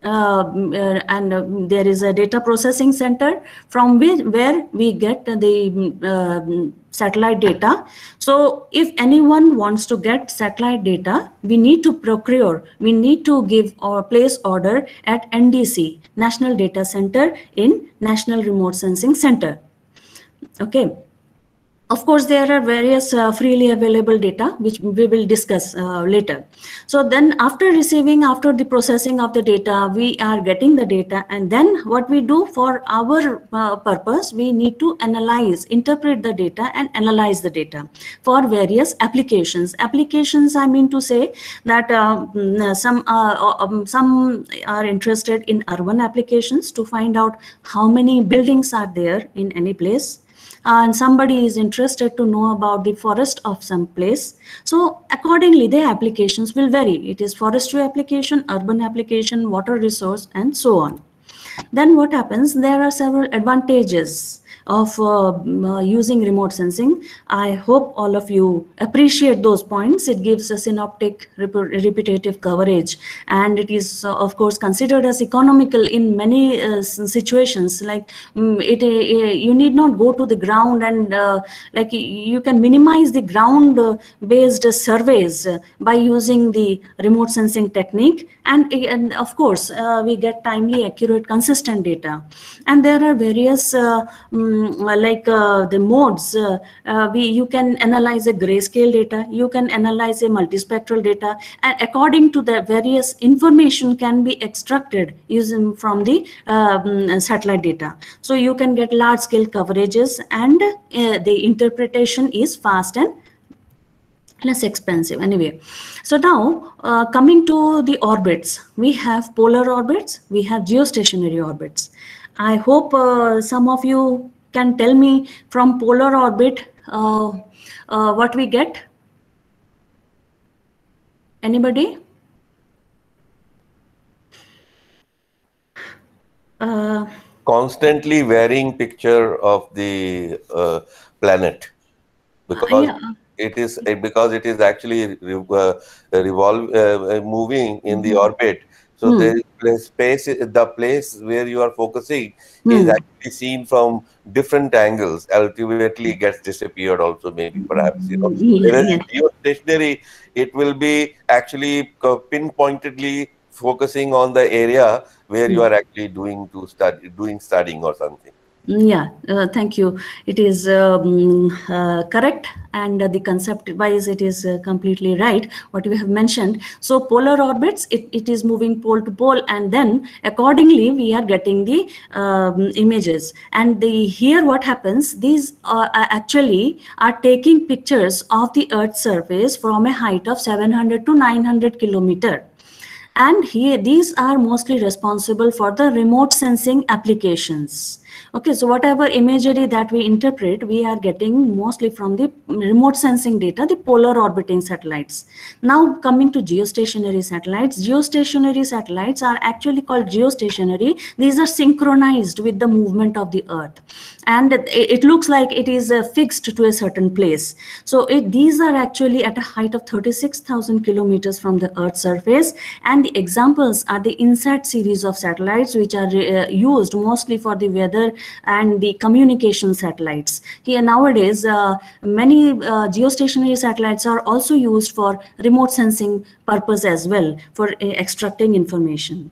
and there is a data processing center from where we get the satellite data. So if anyone wants to get satellite data, we need to procure, we need to give or place order at NDC, National Data Center in National Remote Sensing Center. Okay. Of course, there are various freely available data, which we will discuss later. So then after the processing of the data, we are getting the data. And then what we do for our purpose, we need to interpret the data and analyze the data for various applications. Applications, I mean to say that some are interested in urban applications to find out how many buildings are there in any place. and somebody is interested to know about the forest of some place. So accordingly, the applications will vary. It is forestry application, urban application, water resource, and so on. Then what happens? There are several advantages of using remote sensing. I hope all of you appreciate those points. It gives a synoptic repetitive coverage, and it is of course considered as economical in many situations. Like you need not go to the ground, and like you can minimize the ground based surveys by using the remote sensing technique, and of course we get timely, accurate, consistent data. And there are various the modes. You can analyze a grayscale data, you can analyze a multispectral data, and according to the various information can be extracted using from the satellite data. So you can get large scale coverages, and the interpretation is fast and less expensive anyway. So now coming to the orbits, we have polar orbits, we have geostationary orbits. I hope some of you can tell me from polar orbit what we get. Anybody? Constantly varying picture of the planet, because it is actually moving in the orbit. So the place where you are focusing is actually seen from different angles. Ultimately gets disappeared also, maybe, perhaps, you know. Whereas geostationary, it will be actually pinpointedly focusing on the area where you are actually doing studying or something. Yeah, thank you. It is correct, and the concept wise it is completely right what you have mentioned. So polar orbits, it is moving pole to pole, and then accordingly we are getting the images. And here what happens, these actually are taking pictures of the Earth's surface from a height of 700 to 900 kilometer. And here these are mostly responsible for the remote sensing applications. Okay, so whatever imagery that we interpret, we are getting mostly from the remote sensing data, the polar orbiting satellites. Now coming to geostationary satellites. Geostationary satellites are actually called geostationary. These are synchronized with the movement of the Earth, and it looks like it is fixed to a certain place. So these are actually at a height of 36,000 kilometers from the Earth's surface, and the examples are the INSAT series of satellites, which are used mostly for the weather and the communication satellites. Here nowadays, many geostationary satellites are also used for remote sensing purpose as well, for extracting information.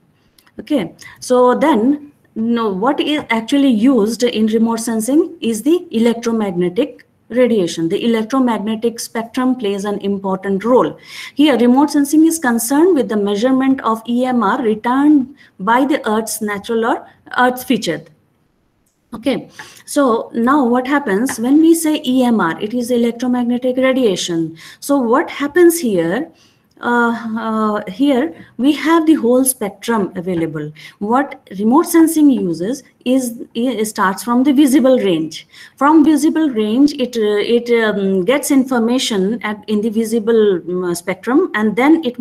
Okay, so then what is actually used in remote sensing is the electromagnetic radiation. The electromagnetic spectrum plays an important role. Here, remote sensing is concerned with the measurement of EMR returned by the Earth's natural or Earth feature. Okay, so now what happens when we say EMR? It is electromagnetic radiation. So what happens here? Here we have the whole spectrum available. What remote sensing uses it starts from the visible range. From visible range, it gets information in the visible spectrum, and then it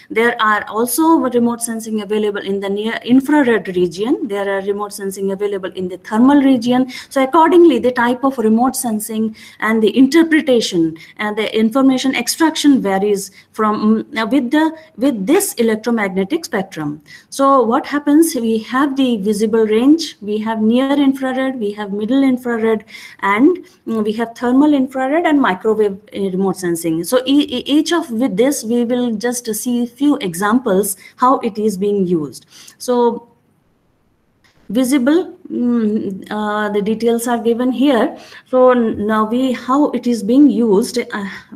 there are also remote sensing available in the near infrared region. There are remote sensing available in the thermal region. So accordingly, the type of remote sensing and the interpretation and the information extraction varies from with this electromagnetic spectrum. So what happens? We have the visible range, we have near infrared, we have middle infrared, and we have thermal infrared and microwave remote sensing. So each of with this we will just see a few examples how it is being used. So visible, the details are given here. So now how it is being used,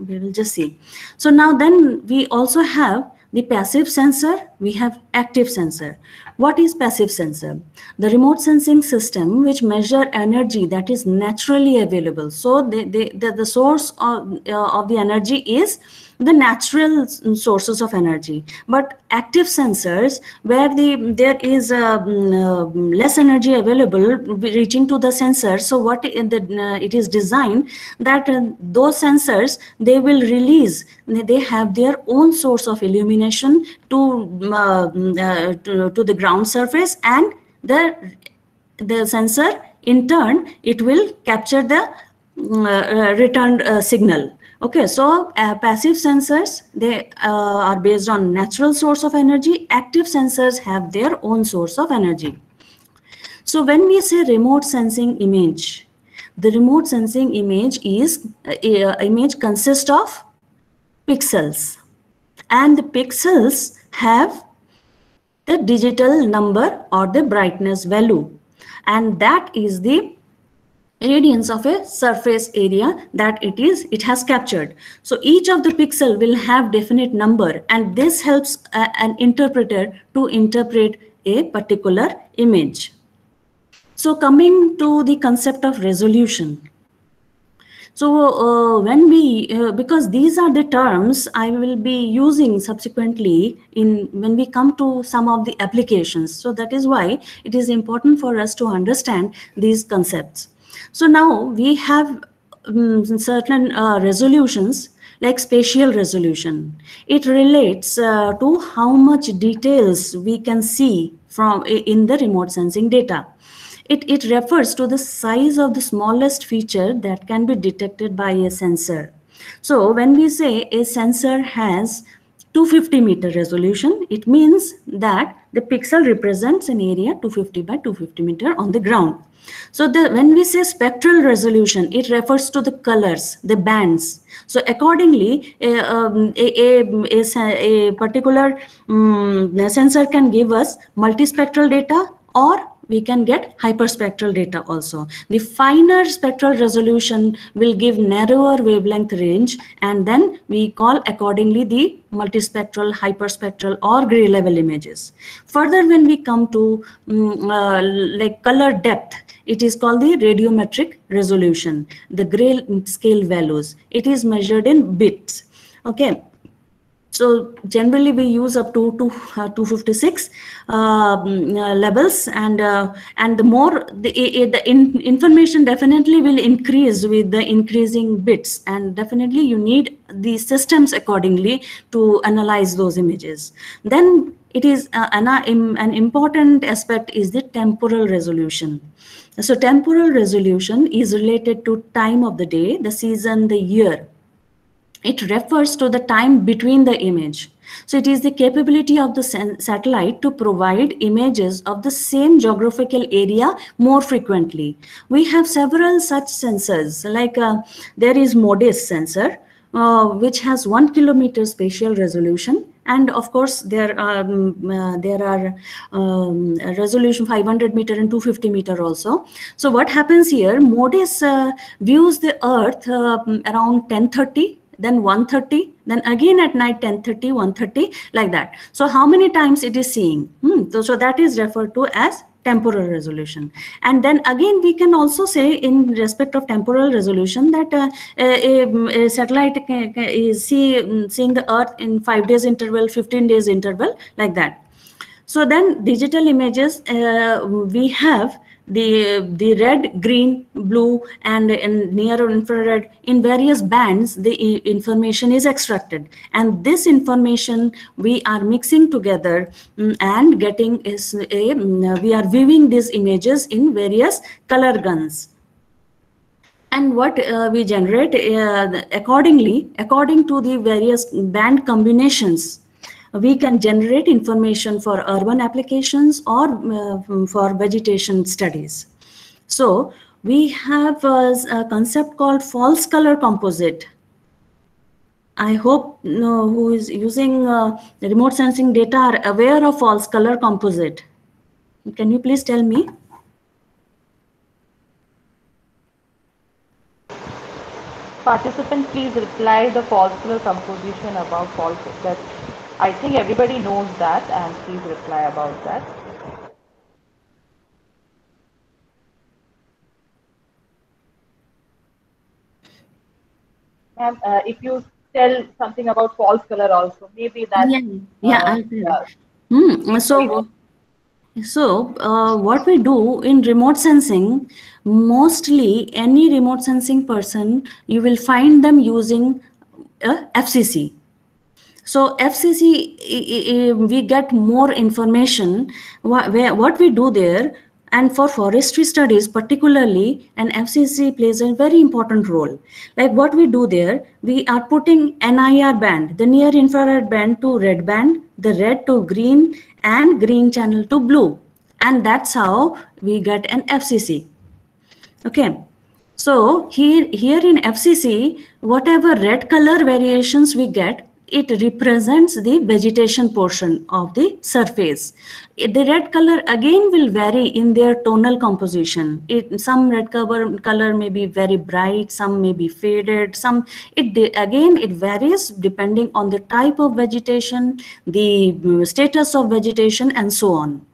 we will just see. So now then we also have the passive sensor, we have active sensor. What is passive sensor? The remote sensing system which measure energy that is naturally available. So the source of the energy is the natural sources of energy. But active sensors, where there is less energy available reaching to the sensor, so what it is designed that those sensors, they will release, they have their own source of illumination to the ground surface, and the sensor in turn, it will capture the returned signal. Okay, so passive sensors, they are based on natural source of energy. Active sensors have their own source of energy. So when we say remote sensing image, the remote sensing image is image consists of pixels, and the pixels have the digital number or the brightness value, and that is the radiance of a surface area that it has captured. So each of the pixel will have definite number, and this helps an interpreter to interpret a particular image. So coming to the concept of resolution. So when we, because these are the terms I will be using subsequently when we come to some of the applications. So that is why it is important for us to understand these concepts. So now we have certain resolutions, like spatial resolution. It relates to how much details we can see in the remote sensing data. It refers to the size of the smallest feature that can be detected by a sensor. So when we say a sensor has 250-meter resolution, it means that the pixel represents an area 250 by 250 meter on the ground. So when we say spectral resolution, it refers to the colors, the bands. So accordingly, a particular sensor can give us multispectral data, or we can get hyperspectral data also. The finer spectral resolution will give narrower wavelength range, and then we call accordingly the multispectral, hyperspectral, or gray level images. Further, when we come to like color depth, it is called the radiometric resolution, the gray scale values. It is measured in bits. Okay. So generally we use up to 256 levels, and the more the information definitely will increase with the increasing bits, and definitely you need the systems accordingly to analyze those images. Then it is an important aspect is the temporal resolution. So temporal resolution is related to time of the day, the season, the year. It refers to the time between the image. So it is the capability of the satellite to provide images of the same geographical area more frequently. We have several such sensors, like there is MODIS sensor, which has 1 kilometer spatial resolution. And of course, there are resolution 500 meter and 250 meter also. So what happens here, MODIS views the Earth around 10:30, then 1:30, then again at night 10:30, 1:30, like that. So how many times it is seeing? So that is referred to as temporal resolution. And then again we can also say in respect of temporal resolution that a satellite is seeing the Earth in 5 days interval, 15 days interval, like that. So then digital images, we have the red, green, blue, and near infrared. In various bands, the information is extracted, and this information we are mixing together and getting we are viewing these images in various color guns. And what we generate according to the various band combinations, we can generate information for urban applications or for vegetation studies. So we have a concept called false color composite. I hope who is using remote sensing data are aware of false color composite. Can you please tell me? Participant, please reply the false color composition about false. That I think everybody knows that, and please reply about that. Ma'am, if you tell something about false color also. Maybe that. Yeah, I'll tell. So what we do in remote sensing, mostly any remote sensing person, you will find them using FCC. So FCC, we get more information. What we do there, and for forestry studies particularly, and FCC plays a very important role. Like what we do there, we are putting NIR band, the near infrared band, to red band, the red to green, and green channel to blue. And that's how we get an FCC. Okay. So here in FCC, whatever red color variations we get, it represents the vegetation portion of the surface. The red color again will vary in their tonal composition. Some red color may be very bright, some may be faded, it varies depending on the type of vegetation, the status of vegetation, and so on.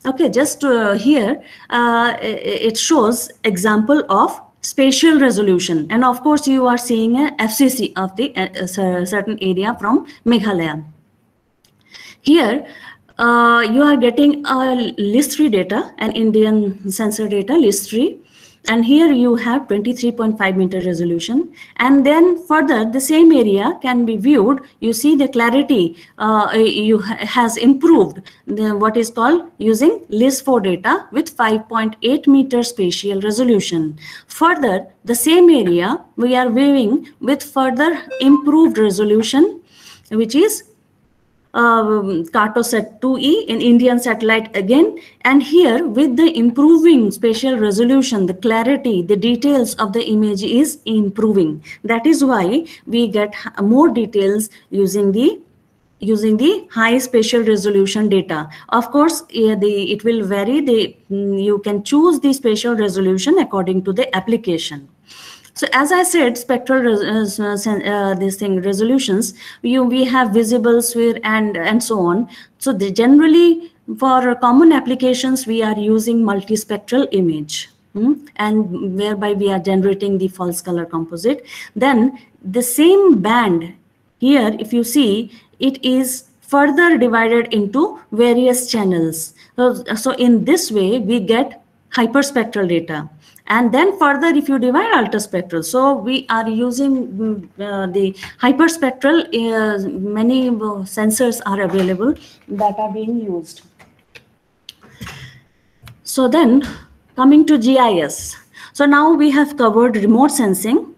Okay, just here it shows example of spatial resolution, and of course you are seeing a FCC of the certain area from Meghalaya. Here you are getting a LIS3 data, an Indian sensor data, LIS3, and here you have 23.5 meter resolution, and then further the same area can be viewed. You see the clarity has improved, what is called using LIS4 data with 5.8 meter spatial resolution. Further, the same area we are viewing with further improved resolution, which is Cartosat 2E in Indian satellite again, and here with the improving spatial resolution, the clarity, the details of the image is improving. That is why we get more details using the high spatial resolution data. Of course, it will vary. You can choose the spatial resolution according to the application. So as I said, spectral resolutions, we have visible, sphere, and so on. So generally for common applications, we are using multispectral image, and whereby we are generating the false color composite. Then the same band here, if you see, it is further divided into various channels. So in this way, we get hyperspectral data. And then further, if you divide ultraspectral, so we are using the hyperspectral, many sensors are available that are being used. So then coming to GIS. So now we have covered remote sensing.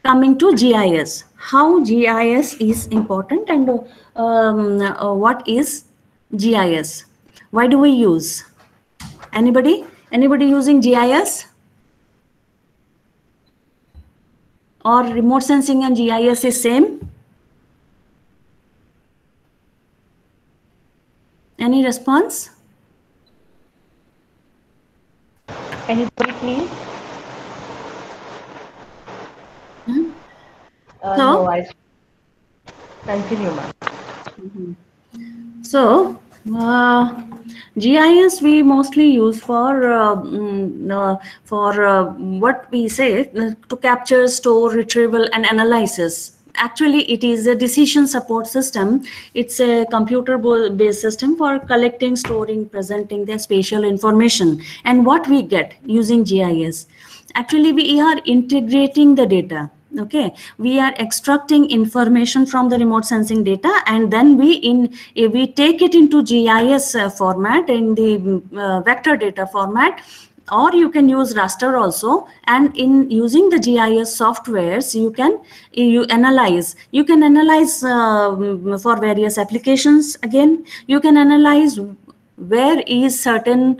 Coming to GIS, how GIS is important, and what is GIS? Why do we use? Anybody using GIS? Or remote sensing and GIS is same? Any response? Anybody, please? So, no, I continue, ma'am. So, GIS we mostly use for what we say, to capture, store, retrieval, and analysis. Actually, it is a decision support system. It's a computer-based system for collecting, storing, presenting the spatial information. And what we get using GIS, actually we are integrating the data. Okay, we are extracting information from the remote sensing data, and then we take it into GIS format, in the vector data format, or you can use raster also. And in using the GIS softwares, you can analyze for various applications. Again, you can analyze where is certain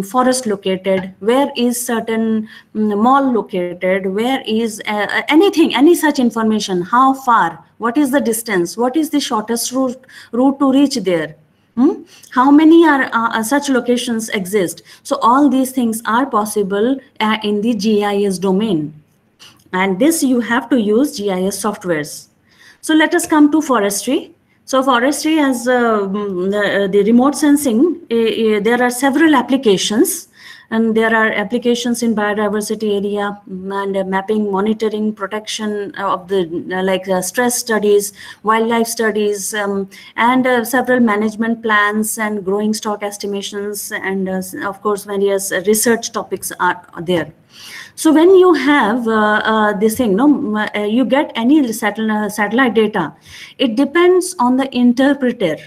forest located, where is certain mall located, where is any such information, how far, what is the distance, what is the shortest route to reach there, how many are such locations exist. So all these things are possible in the GIS domain, and this you have to use GIS softwares. So let us come to forestry. So forestry, as the remote sensing, there are several applications. And there are applications in biodiversity area and mapping, monitoring, protection of the stress studies, wildlife studies, and several management plans and growing stock estimations, and of course various research topics are there. So when you have this thing, you get any satellite data, it depends on the interpreter,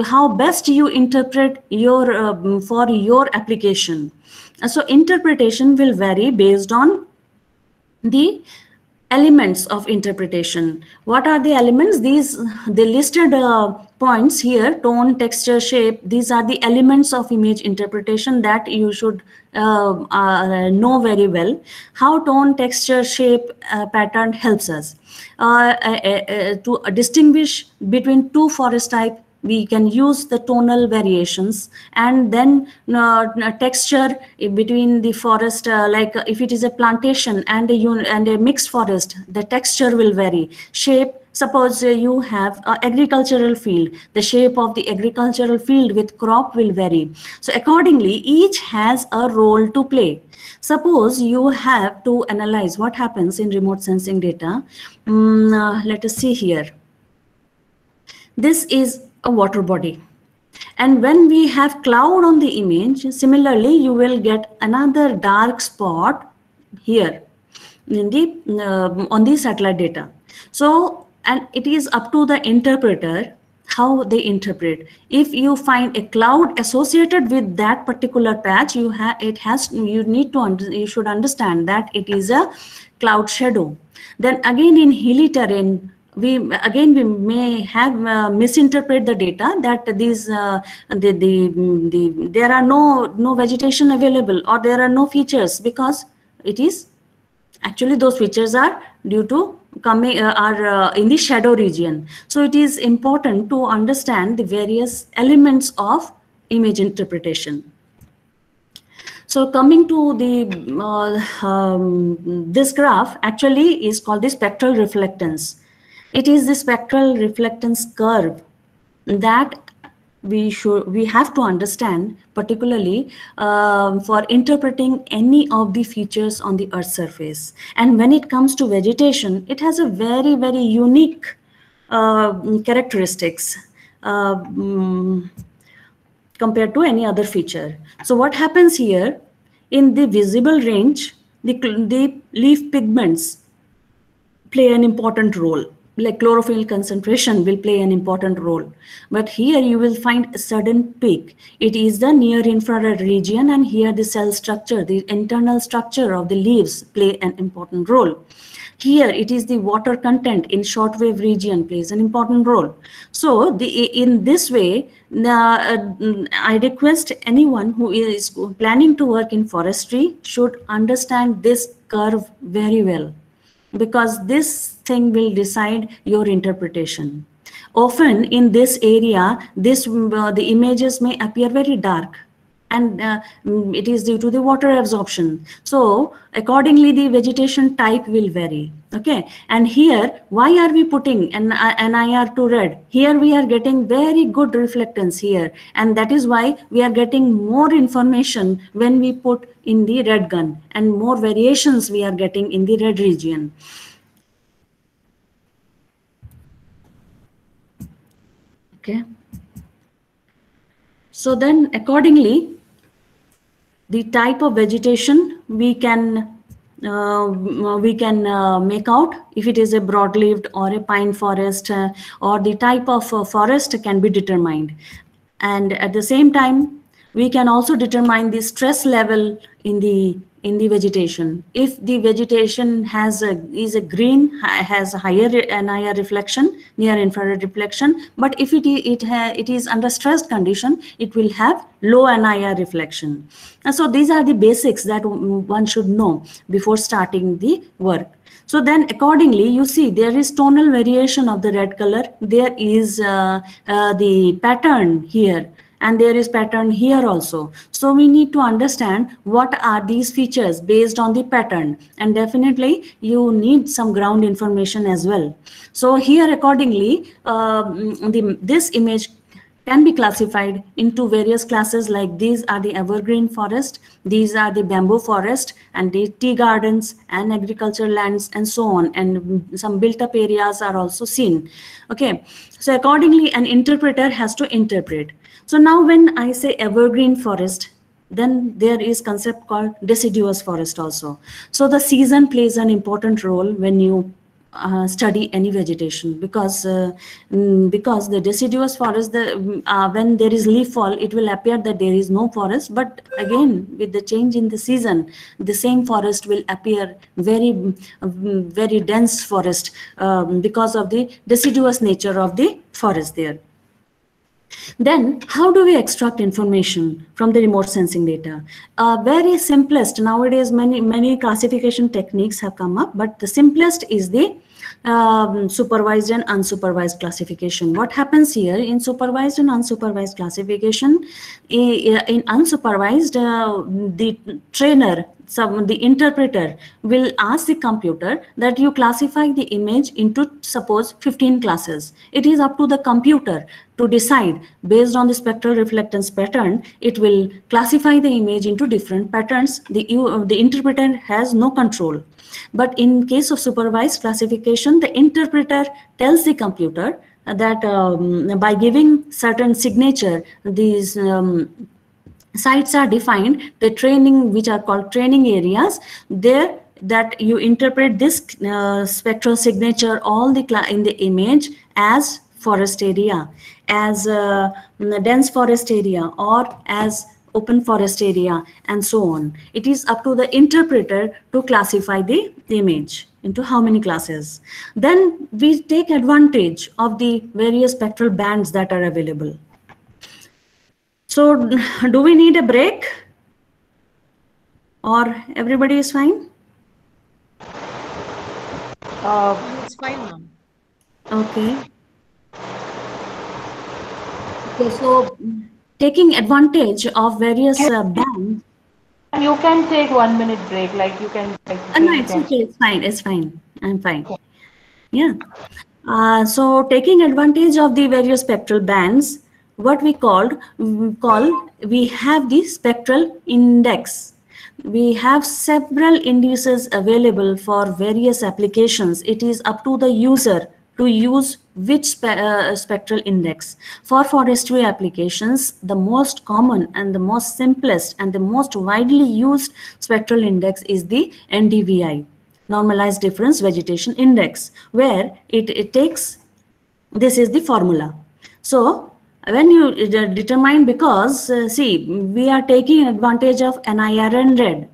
how best you interpret your for your application. So interpretation will vary based on the elements of interpretation. What are the elements? The listed points here: tone, texture, shape. These are the elements of image interpretation that you should know very well. How tone, texture, shape, pattern helps us to distinguish between two forest types. We can use the tonal variations, and then texture between the forest, like if it is a plantation and a mixed forest, the texture will vary. Shape, suppose you have an agricultural field, the shape of the agricultural field with crop will vary. So accordingly, each has a role to play. Suppose you have to analyze what happens in remote sensing data. Let us see here. This is a water body, and when we have cloud on the image, similarly you will get another dark spot here in the on the satellite data. So, and it is up to the interpreter how they interpret. If you find a cloud associated with that particular patch, you should understand that it is a cloud shadow. Then again, in hilly terrain, we may have misinterpret the data that these there are no vegetation available, or there are no features, because it is actually those features are due to coming in the shadow region. So it is important to understand the various elements of image interpretation. So coming to the this graph actually is called the spectral reflectance. It is the spectral reflectance curve that we have to understand, particularly for interpreting any of the features on the Earth's surface. And when it comes to vegetation, it has a very, very unique characteristics compared to any other feature. So what happens here, in the visible range, the leaf pigments play an important role. Like chlorophyll concentration will play an important role. But here you will find a sudden peak. It is the near infrared region, and here the cell structure, the internal structure of the leaves play an important role. Here it is the water content in shortwave region plays an important role. So in this way, I request anyone who is planning to work in forestry should understand this curve very well, because this thing will decide your interpretation. Often in this area, the images may appear very dark, and it is due to the water absorption. So accordingly, the vegetation type will vary. Okay, and here, why are we putting an NIR to red? Here we are getting very good reflectance here, and that is why we are getting more information when we put in the red gun, and more variations we are getting in the red region. Okay. So then accordingly, the type of vegetation we can make out if it is a broad-leaved or a pine forest, or the type of forest can be determined. And at the same time, we can also determine the stress level in the vegetation. If the vegetation is a green, has a higher NIR reflection, near infrared reflection, but if it is under stressed condition, it will have low NIR reflection. And so these are the basics that one should know before starting the work. So then accordingly, you see there is tonal variation of the red color. There is the pattern here, and there is pattern here also. So we need to understand what are these features based on the pattern, and definitely you need some ground information as well. So here accordingly, this image can be classified into various classes, like these are the evergreen forest, these are the bamboo forest, and the tea gardens and agricultural lands, and so on, and some built up areas are also seen. Okay, so accordingly an interpreter has to interpret. So now when I say evergreen forest, then there is concept called deciduous forest also. So the season plays an important role when you study any vegetation, because the deciduous forest, when there is leaf fall, it will appear that there is no forest, but again with the change in the season, the same forest will appear very dense forest, because of the deciduous nature of the forest there. Then, how do we extract information from the remote sensing data? Very simplest, nowadays many classification techniques have come up, but the simplest is the supervised and unsupervised classification. What happens here in supervised and unsupervised classification? In unsupervised, the trainer, the interpreter will ask the computer that you classify the image into, suppose, 15 classes. It is up to the computer to decide based on the spectral reflectance pattern. It will classify the image into different patterns. The interpreter has no control. But in case of supervised classification, the interpreter tells the computer that by giving certain signature, these sites are defined, the training, which are called training areas, there that you interpret this spectral signature all in the image as forest area, as dense forest area, or as open forest area, and so on. It is up to the interpreter to classify the image into how many classes. Then we take advantage of the various spectral bands that are available. So do we need a break, or everybody is fine? It's fine, ma'am. Okay. Okay, so taking advantage of various bands. You can take 1 minute break, like you can. No, it's okay. It's fine. It's fine. I'm fine. Yeah. So taking advantage of the various spectral bands, what we we have the spectral index. We have several indices available for various applications. It is up to the user to use which spectral index. For forestry applications, the most common and the most simplest and the most widely used spectral index is the NDVI, Normalized Difference Vegetation Index, where it takes, this is the formula. So when you determine, because see, we are taking advantage of NIRN red.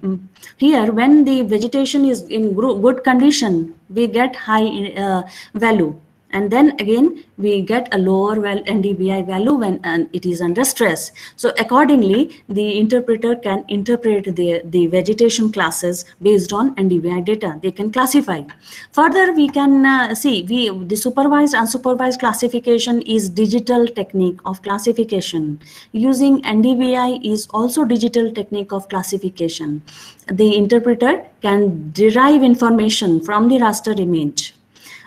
Here, when the vegetation is in good condition, we get high value. And then again, we get a lower NDVI value when it is under stress. So accordingly, the interpreter can interpret the vegetation classes based on NDVI data. They can classify. Further, we can see the supervised, unsupervised classification is digital technique of classification. Using NDVI is also digital technique of classification. The interpreter can derive information from the raster image.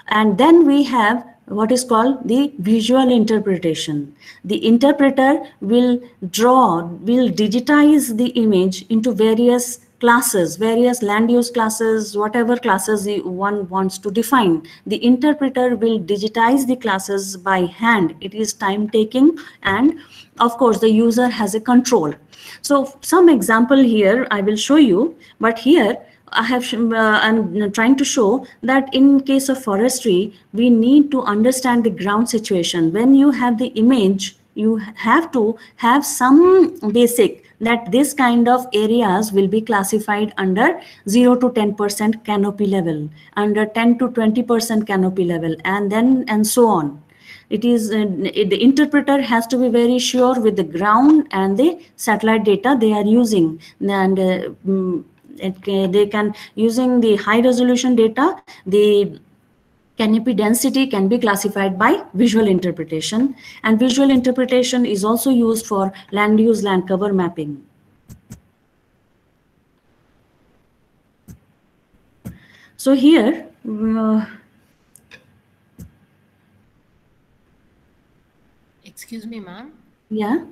And then we have what is called the visual interpretation. The interpreter will digitize the image into various classes, various land use classes, whatever classes one wants to define. The interpreter will digitize the classes by hand. It is time taking, and of course the user has a control. So some example here I will show you, but here I'm trying to show that in case of forestry, we need to understand the ground situation. When you have the image, you have to have some basic that this kind of areas will be classified under 0 to 10% canopy level, under 10 to 20% canopy level, and so on. It is the interpreter has to be very sure with the ground and the satellite data they are using, and they can, using the high resolution data, the canopy density can be classified by visual interpretation, and visual interpretation is also used for land use, land cover mapping. So here Excuse me, ma'am. Yeah.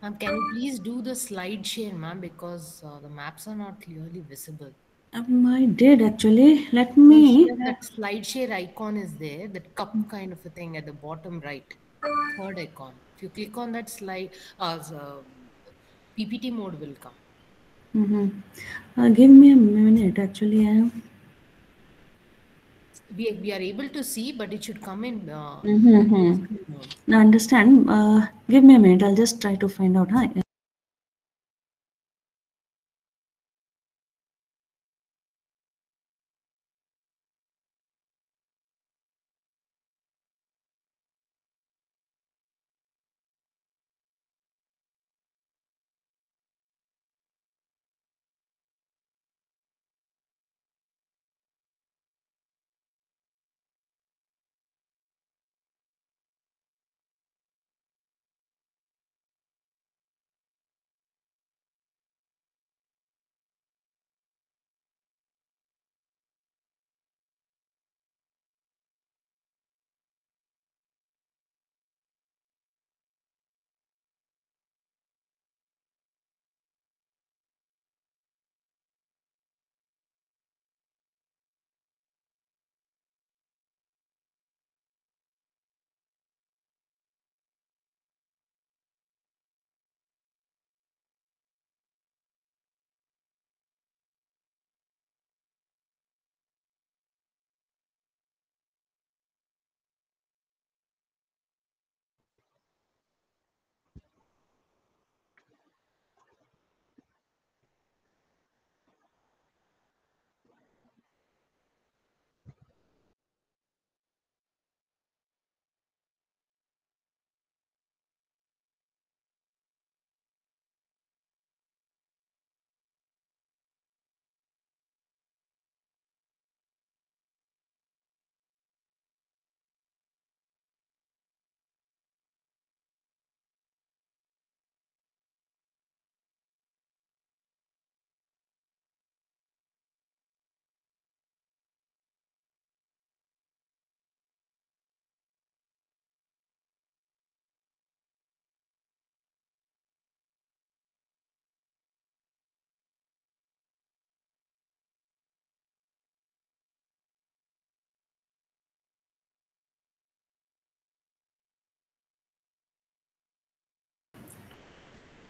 Ma'am, can you please do the slide share, ma'am, because the maps are not clearly visible. I did actually. Let So me. here that slide share icon is there, that cup kind of a thing at the bottom right, third icon. If you click on that slide, PPT mode will come. Give me a minute. Actually, I am. We are able to see, but it should come in mode. I understand. Give me a minute. I'll just try to find out. Huh?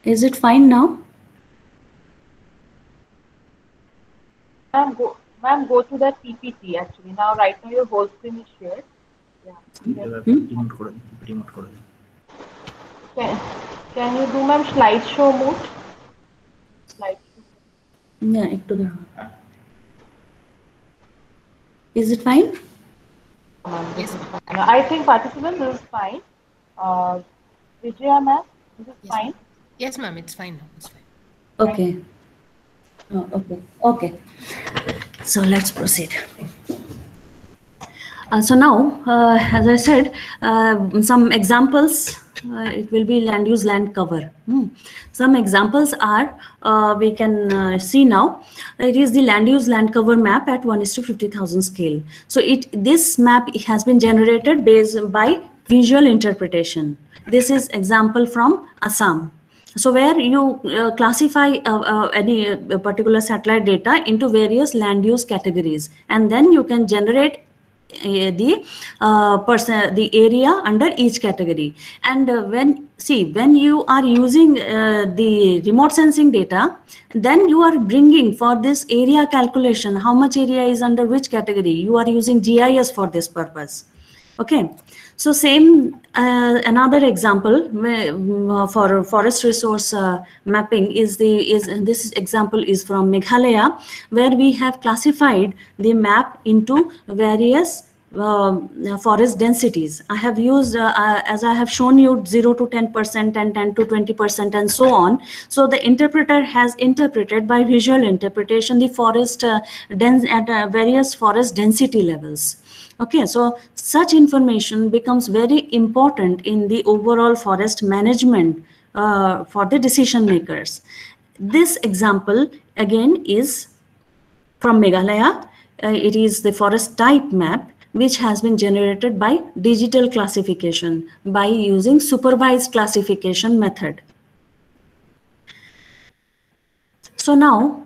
Is it fine now? Ma'am, go to that PPT actually. Now, right now your whole screen is shared. Yeah. Can you do, ma'am, slideshow mode? Slideshow. Yeah, is it fine? Yes, I think participants, this is fine. Vijaya, ma'am, this is yes, fine. Yes, ma'am, it's fine now. It's fine. Okay. Okay. So let's proceed. So now, as I said, some examples. It will be land use, land cover. Some examples are we can see now. It is the land use, land cover map at 1:50,000 scale. So this map has been generated based by visual interpretation. This is example from Assam. So where you classify any particular satellite data into various land use categories, and then you can generate the area under each category. And when you are using the remote sensing data, then you are bringing for this area calculation how much area is under which category. You are using GIS for this purpose. Okay. So same another example for forest resource mapping this example is from Meghalaya, where we have classified the map into various forest densities. I have used as I have shown you 0 to 10% and 10 to 20% and so on. So the interpreter has interpreted by visual interpretation the forest various forest density levels. Okay, so such information becomes very important in the overall forest management for the decision makers. This example again is from Meghalaya. It is the forest type map, which has been generated by digital classification by using supervised classification method. So now,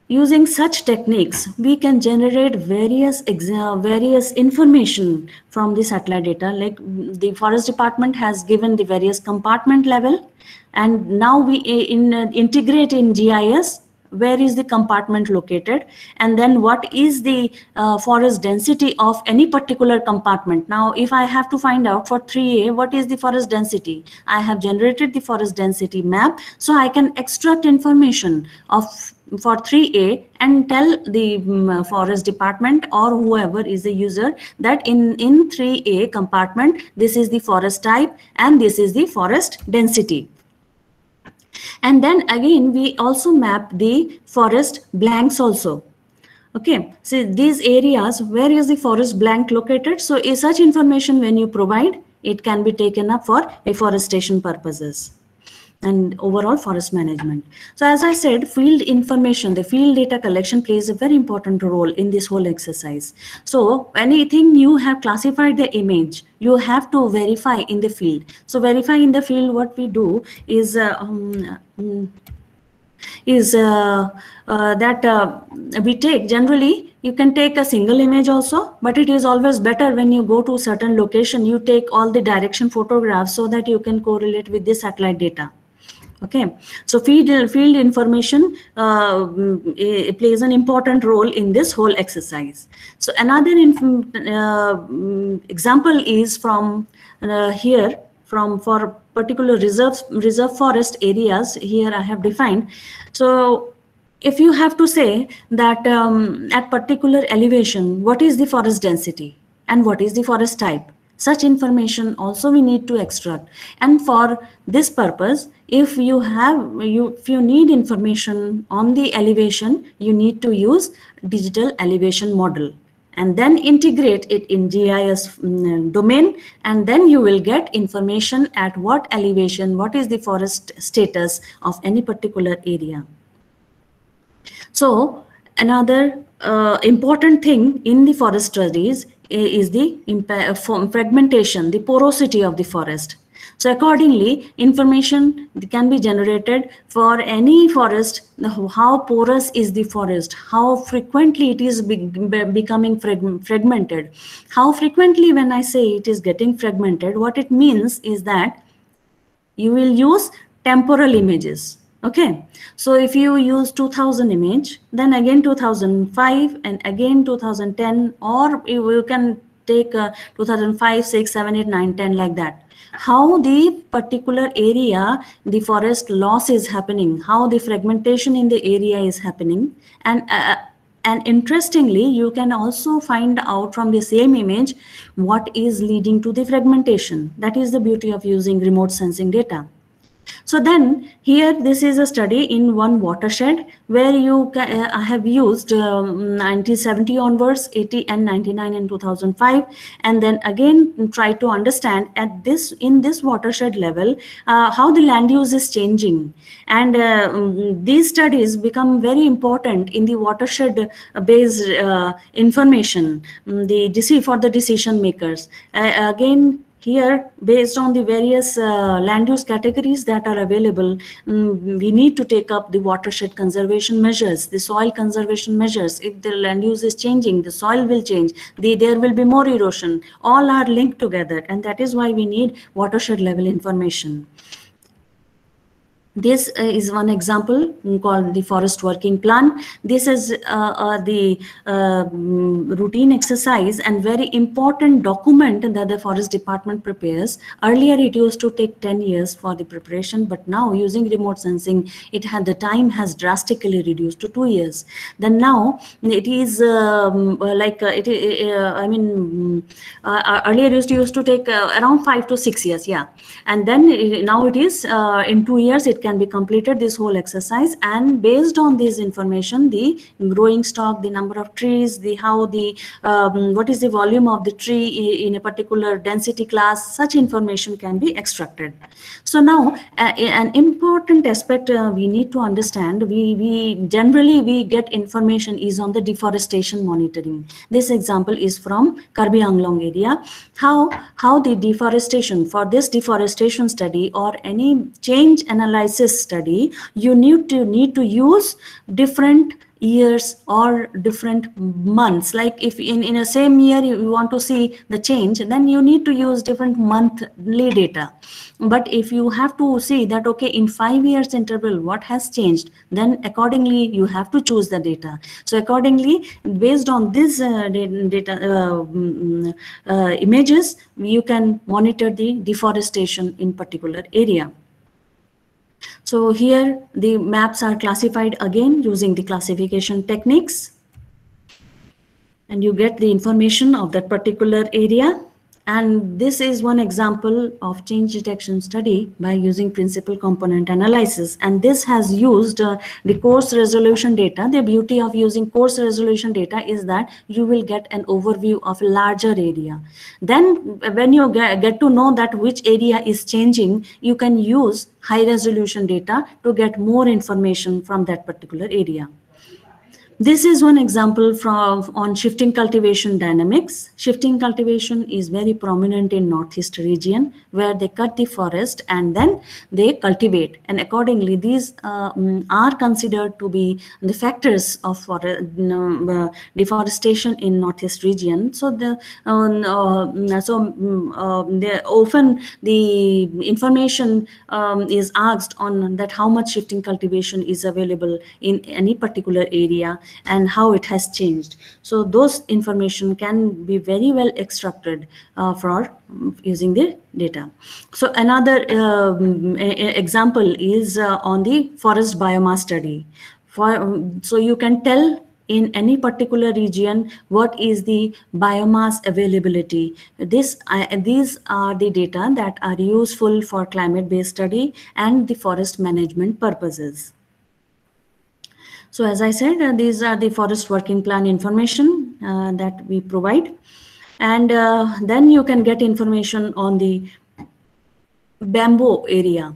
using such techniques, we can generate various information from the satellite data. Like the Forest Department has given the various compartment level, and now we integrate in GIS where is the compartment located, and then what is the forest density of any particular compartment. Now, if I have to find out for 3A, what is the forest density? I have generated the forest density map, so I can extract information of for 3A and tell the forest department or whoever is the user that in 3A compartment, this is the forest type and this is the forest density. And then again, we also map the forest blanks also. Okay, so these areas, where is the forest blank located? So such information, when you provide, it can be taken up for afforestation purposes and overall forest management. So as I said, field information, the field data collection plays a very important role in this whole exercise. So anything you have classified the image, you have to verify in the field. So verify in the field, what we do is we take, generally you can take a single image also, but it is always better when you go to certain location, you take all the direction photographs so that you can correlate with the satellite data. Okay, so field information plays an important role in this whole exercise. So another example is from here, for particular reserve forest areas. Here I have defined. So if you have to say that at particular elevation, what is the forest density and what is the forest type? Such information also we need to extract. And for this purpose, if you need information on the elevation, you need to use digital elevation model and then integrate it in GIS domain, and then you will get information at what elevation, what is the forest status of any particular area. So another important thing in the forest studies is the fragmentation, the porosity of the forest. So accordingly, information can be generated for any forest, how porous is the forest, how frequently it is becoming fragmented. How frequently, when I say it is getting fragmented, what it means is that you will use temporal images. Okay, so if you use 2000 image, then again 2005 and again 2010, or you can take 2005, 6, 7, 8, 9, 10 like that. How the particular area, the forest loss is happening, how the fragmentation in the area is happening. And interestingly, you can also find out from the same image what is leading to the fragmentation. That is the beauty of using remote sensing data. So then here, this is a study in one watershed where I have used 1970 onwards, 80 and 99 and 2005, and then again try to understand in this watershed level how the land use is changing. And these studies become very important in the watershed based information, for the decision makers. Again, here, based on the various land use categories that are available, we need to take up the watershed conservation measures, the soil conservation measures. If the land use is changing, the soil will change, there will be more erosion. All are linked together, and that is why we need watershed level information. This is one example called the Forest Working Plan. This is the routine exercise and very important document that the Forest Department prepares. Earlier, it used to take 10 years for the preparation, but now using remote sensing, the time has drastically reduced to 2 years. Then now it is earlier it used to take around 5 to 6 years, yeah. And then now it is in 2 years, it can be completed, this whole exercise, and based on this information, the growing stock, the number of trees, the how the what is the volume of the tree in a particular density class, such information can be extracted. So now an important aspect we need to understand, we generally get information is on the deforestation monitoring. This example is from Karbi Anglong area. How the deforestation, for this deforestation study or any change analysis study, you need to use different years or different months. Like if in a same year you want to see the change, then you need to use different monthly data. But if you have to see that, okay, in 5 years interval what has changed, then accordingly you have to choose the data. So accordingly, based on this images, you can monitor the deforestation in particular area. So here the maps are classified again using the classification techniques, and you get the information of that particular area. And this is one example of change detection study by using principal component analysis. And this has used the coarse resolution data. The beauty of using coarse resolution data is that you will get an overview of a larger area. Then when you get to know that which area is changing, you can use high resolution data to get more information from that particular area. This is one example on shifting cultivation dynamics. Shifting cultivation is very prominent in Northeast region, where they cut the forest and then they cultivate. And accordingly, these are considered to be the factors of deforestation in Northeast region. So often the information is asked on that how much shifting cultivation is available in any particular area and how it has changed. So those information can be very well extracted for using the data. So another example is on the forest biomass study. So you can tell in any particular region what is the biomass availability. These are the data that are useful for climate-based study and the forest management purposes. So as I said, these are the forest working plan information that we provide. And then you can get information on the bamboo area.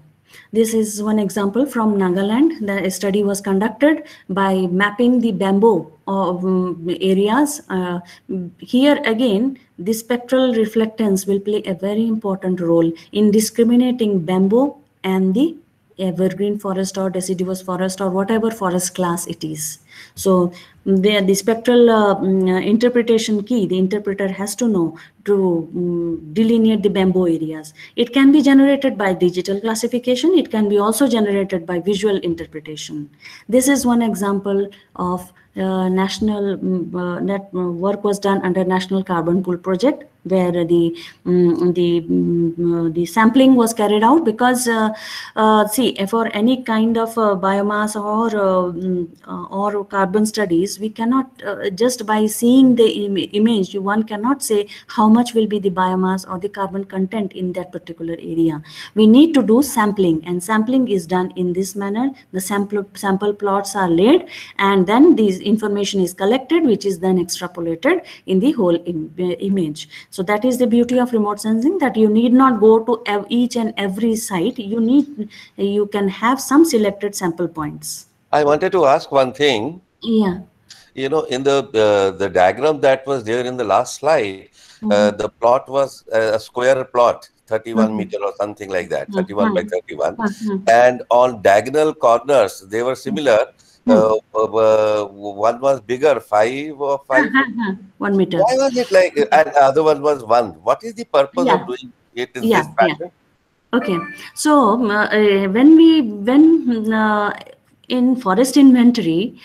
This is one example from Nagaland. The study was conducted by mapping the bamboo areas. Here again, the spectral reflectance will play a very important role in discriminating bamboo and the evergreen forest or deciduous forest or whatever forest class it is. So the spectral interpretation key, the interpreter has to know to delineate the bamboo areas. It can be generated by digital classification. It can be also generated by visual interpretation. This is one example of national work was done under National Carbon Pool project, where the sampling was carried out, because see, for any kind of biomass or carbon studies, we cannot just by seeing the image, one cannot say how much will be the biomass or the carbon content in that particular area. We need to do sampling, and sampling is done in this manner. The sample plots are laid, and then this information is collected, which is then extrapolated in the whole image. So that is the beauty of remote sensing, that you need not go to each and every site. You can have some selected sample points. I wanted to ask one thing. Yeah. You know, in the diagram that was there in the last slide, the plot was a square plot, 31 meter or something like that, 31 by 31. And on diagonal corners, they were similar. One was bigger, 5 or 5. 1 meter. Why was it like, and the other one was 1? What is the purpose of doing it in this fashion? Okay, so when in forest inventory,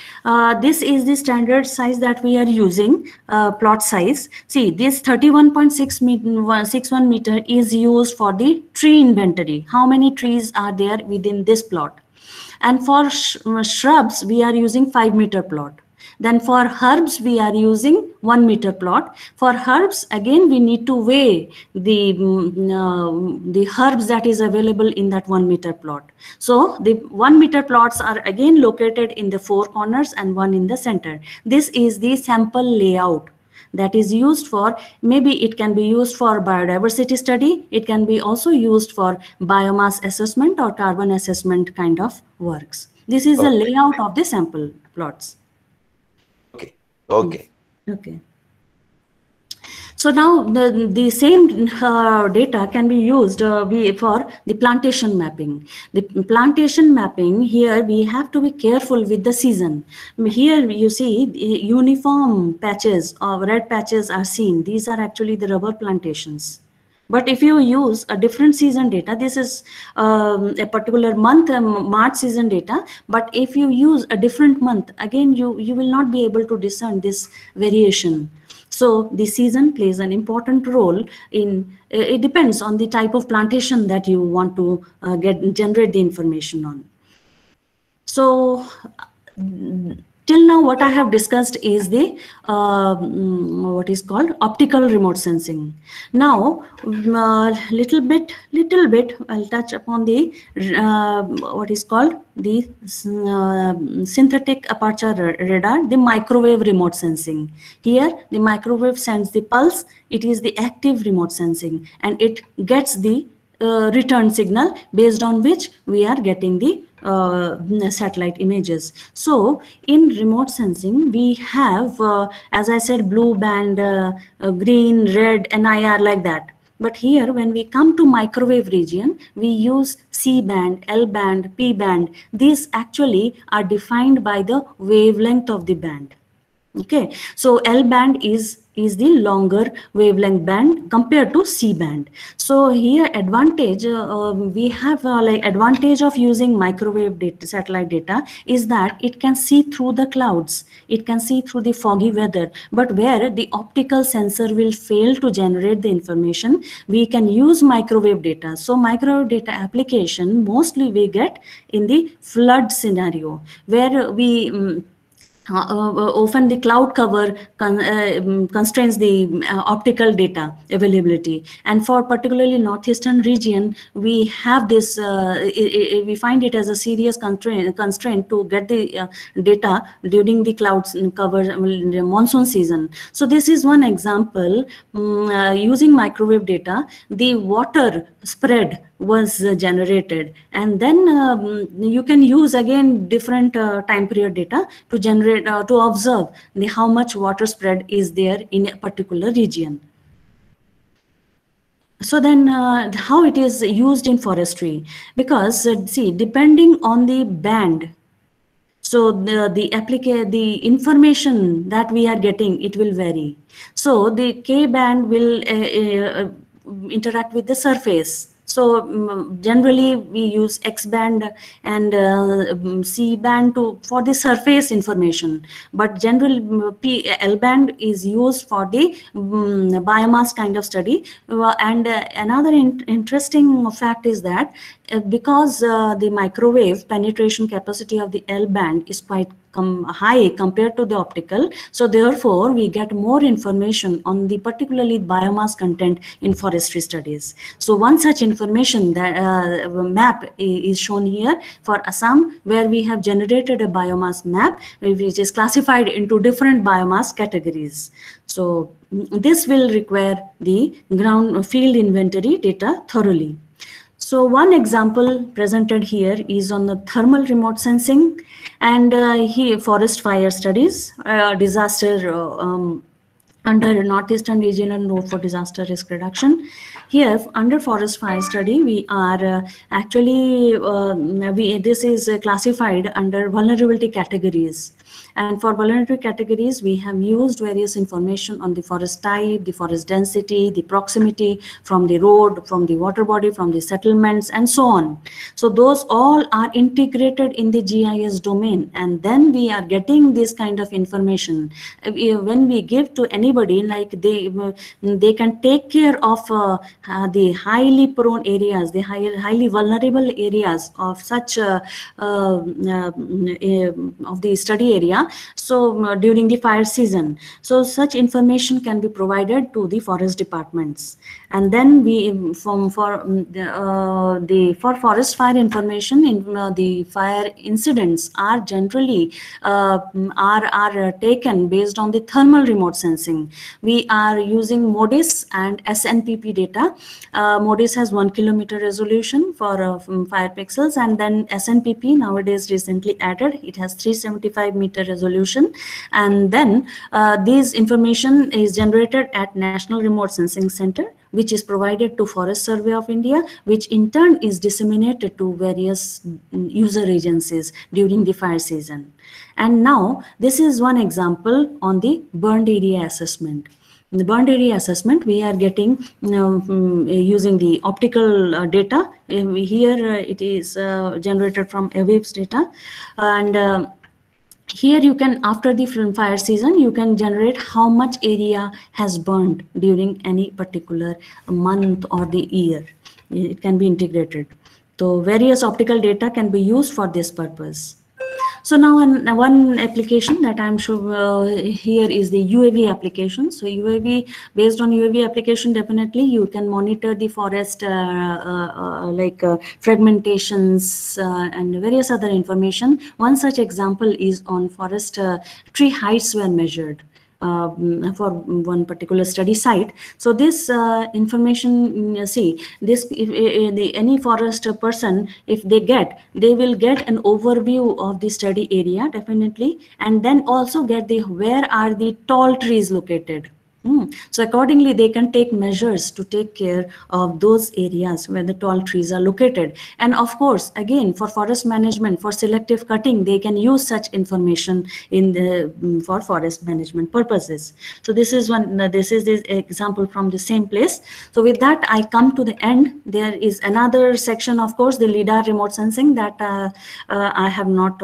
this is the standard size that we are using, plot size. See, this 31.61 meter is used for the tree inventory. How many trees are there within this plot? And for shrubs, we are using 5 meter plot. Then for herbs, we are using 1 meter plot. For herbs, again, we need to weigh the herbs that is available in that 1 meter plot. So the 1 meter plots are again located in the 4 corners and one in the center. This is the sample layout that is used for, maybe it can be used for biodiversity study. It can be also used for biomass assessment or carbon assessment kind of works. This is the layout of the sample plots. Okay. Okay. Okay. So now the same data can be used for the plantation mapping. The plantation mapping, here we have to be careful with the season. Here you see uniform patches or red patches are seen. These are actually the rubber plantations. But if you use a different season data, this is a particular month, March season data, but if you use a different month, again, you will not be able to discern this variation. So the season plays an important role in, it depends on the type of plantation that you want to generate the information on. So till now, what I have discussed is the what is called optical remote sensing. Now, little bit, I'll touch upon the what is called the synthetic aperture radar, the microwave remote sensing. Here, the microwave sends the pulse. It is the active remote sensing, and it gets the return signal based on which we are getting the satellite images. So in remote sensing, we have, as I said, blue band, green, red, NIR, like that. But here, when we come to microwave region, we use C band, L band, P band. These actually are defined by the wavelength of the band. Okay, so L band is the longer wavelength band compared to C band. So here advantage, we have like advantage of using microwave data, satellite data, is that it can see through the clouds. It can see through the foggy weather, but where the optical sensor will fail to generate the information, we can use microwave data. So microwave data application mostly we get in the flood scenario, where we often the cloud cover constrains the optical data availability, and for particularly northeastern region, we have this we find it as a serious constraint to get the data during the clouds cover monsoon season. So this is one example. Using microwave data, the water spread was generated, and then you can use again different time period data to generate to observe how much water spread is there in a particular region. So then how it is used in forestry, because see, depending on the band, so the information that we are getting, it will vary. So the K band will interact with the surface. So generally we use X band and C band for the surface information, but general L band is used for the biomass kind of study. And another interesting fact is that because the microwave penetration capacity of the L band is quite high compared to the optical, so therefore we get more information on the particularly biomass content in forestry studies. So one such information that map is shown here for Assam, where we have generated a biomass map which is classified into different biomass categories. So this will require the ground field inventory data thoroughly. So one example presented here is on the thermal remote sensing, and here forest fire studies, disaster under Northeastern Regional Node for Disaster Risk Reduction. Here, under forest fire study, we are actually, this is classified under vulnerability categories. And for vulnerability categories, we have used various information on the forest type, the forest density, the proximity from the road, from the water body, from the settlements, and so on. So those all are integrated in the GIS domain, and then we are getting this kind of information. When we give to anybody, like they can take care of the highly prone areas, the highly vulnerable areas of such of the study area, so during the fire season. So such information can be provided to the forest departments. And then we for forest fire information, in the fire incidents are generally are taken based on the thermal remote sensing. We are using MODIS and SNPP data. MODIS has 1 kilometer resolution for fire pixels, and then SNPP nowadays recently added, it has 375 meter resolution. And then this information is generated at National Remote Sensing Center, which is provided to Forest Survey of India, which in turn is disseminated to various user agencies during the fire season. And now this is one example on the burned area assessment. In the burned area assessment, we are getting using the optical data. Here it is generated from AWAVES data, and here you can, after the fire season, you can generate how much area has burned during any particular month or the year. It can be integrated. So various optical data can be used for this purpose. So now one application that I'm sure here is the UAV application. So UAV, based on UAV application, definitely you can monitor the forest fragmentations and various other information. One such example is on forest tree heights were measured for one particular study site. So this information, see, this if any forest person, if they will get an overview of the study area definitely, and then also get the where are the tall trees located. So accordingly, they can take measures to take care of those areas where the tall trees are located. And of course, again, for forest management, for selective cutting, they can use such information in the for forest management purposes. So this is one. This is this example from the same place. So with that, I come to the end. There is another section, of course, the LIDAR remote sensing that I have not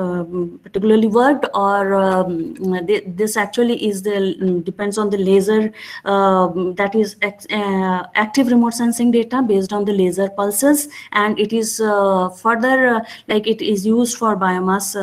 particularly worked, or this actually is the depends on the laser. That is active remote sensing data based on the laser pulses, and it is further like it is used for biomass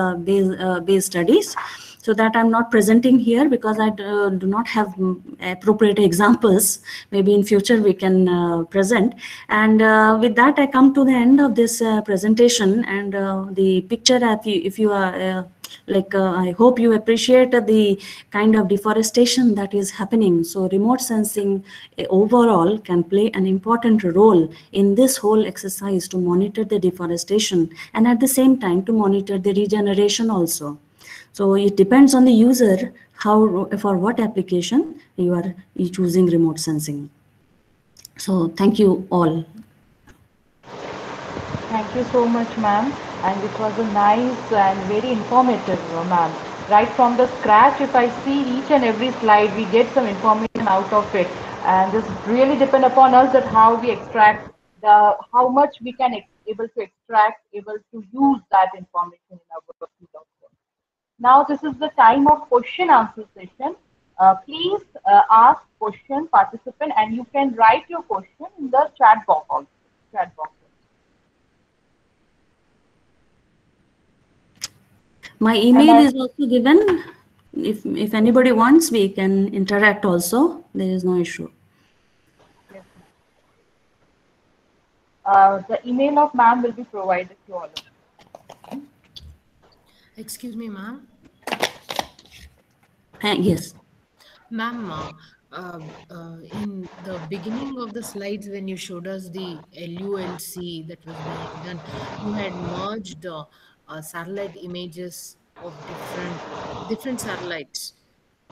based studies. So that I'm not presenting here because I do not have appropriate examples. Maybe in future we can present. And with that, I come to the end of this presentation. And the picture, if you are I hope you appreciate the kind of deforestation that is happening. So remote sensing overall can play an important role in this whole exercise to monitor the deforestation, and at the same time to monitor the regeneration also. So it depends on the user how, for what application you are choosing remote sensing. So thank you all. Thank you so much, ma'am. And it was a nice and very informative, ma'am. Right from the scratch, if I see each and every slide, we get some information out of it. And this really depends upon us that how we extract how much we can able to extract, able to use that information in our work. Now this is the time of question answer session. Please ask question, participant, and you can write your question in the chat box also. My email is also given. If anybody wants, we can interact also. There is no issue. Yes. The email of ma'am will be provided to all of you. Excuse me, ma'am. Yes. Ma'am, in the beginning of the slides, when you showed us the LULC that was being done, you had merged satellite images of different satellites.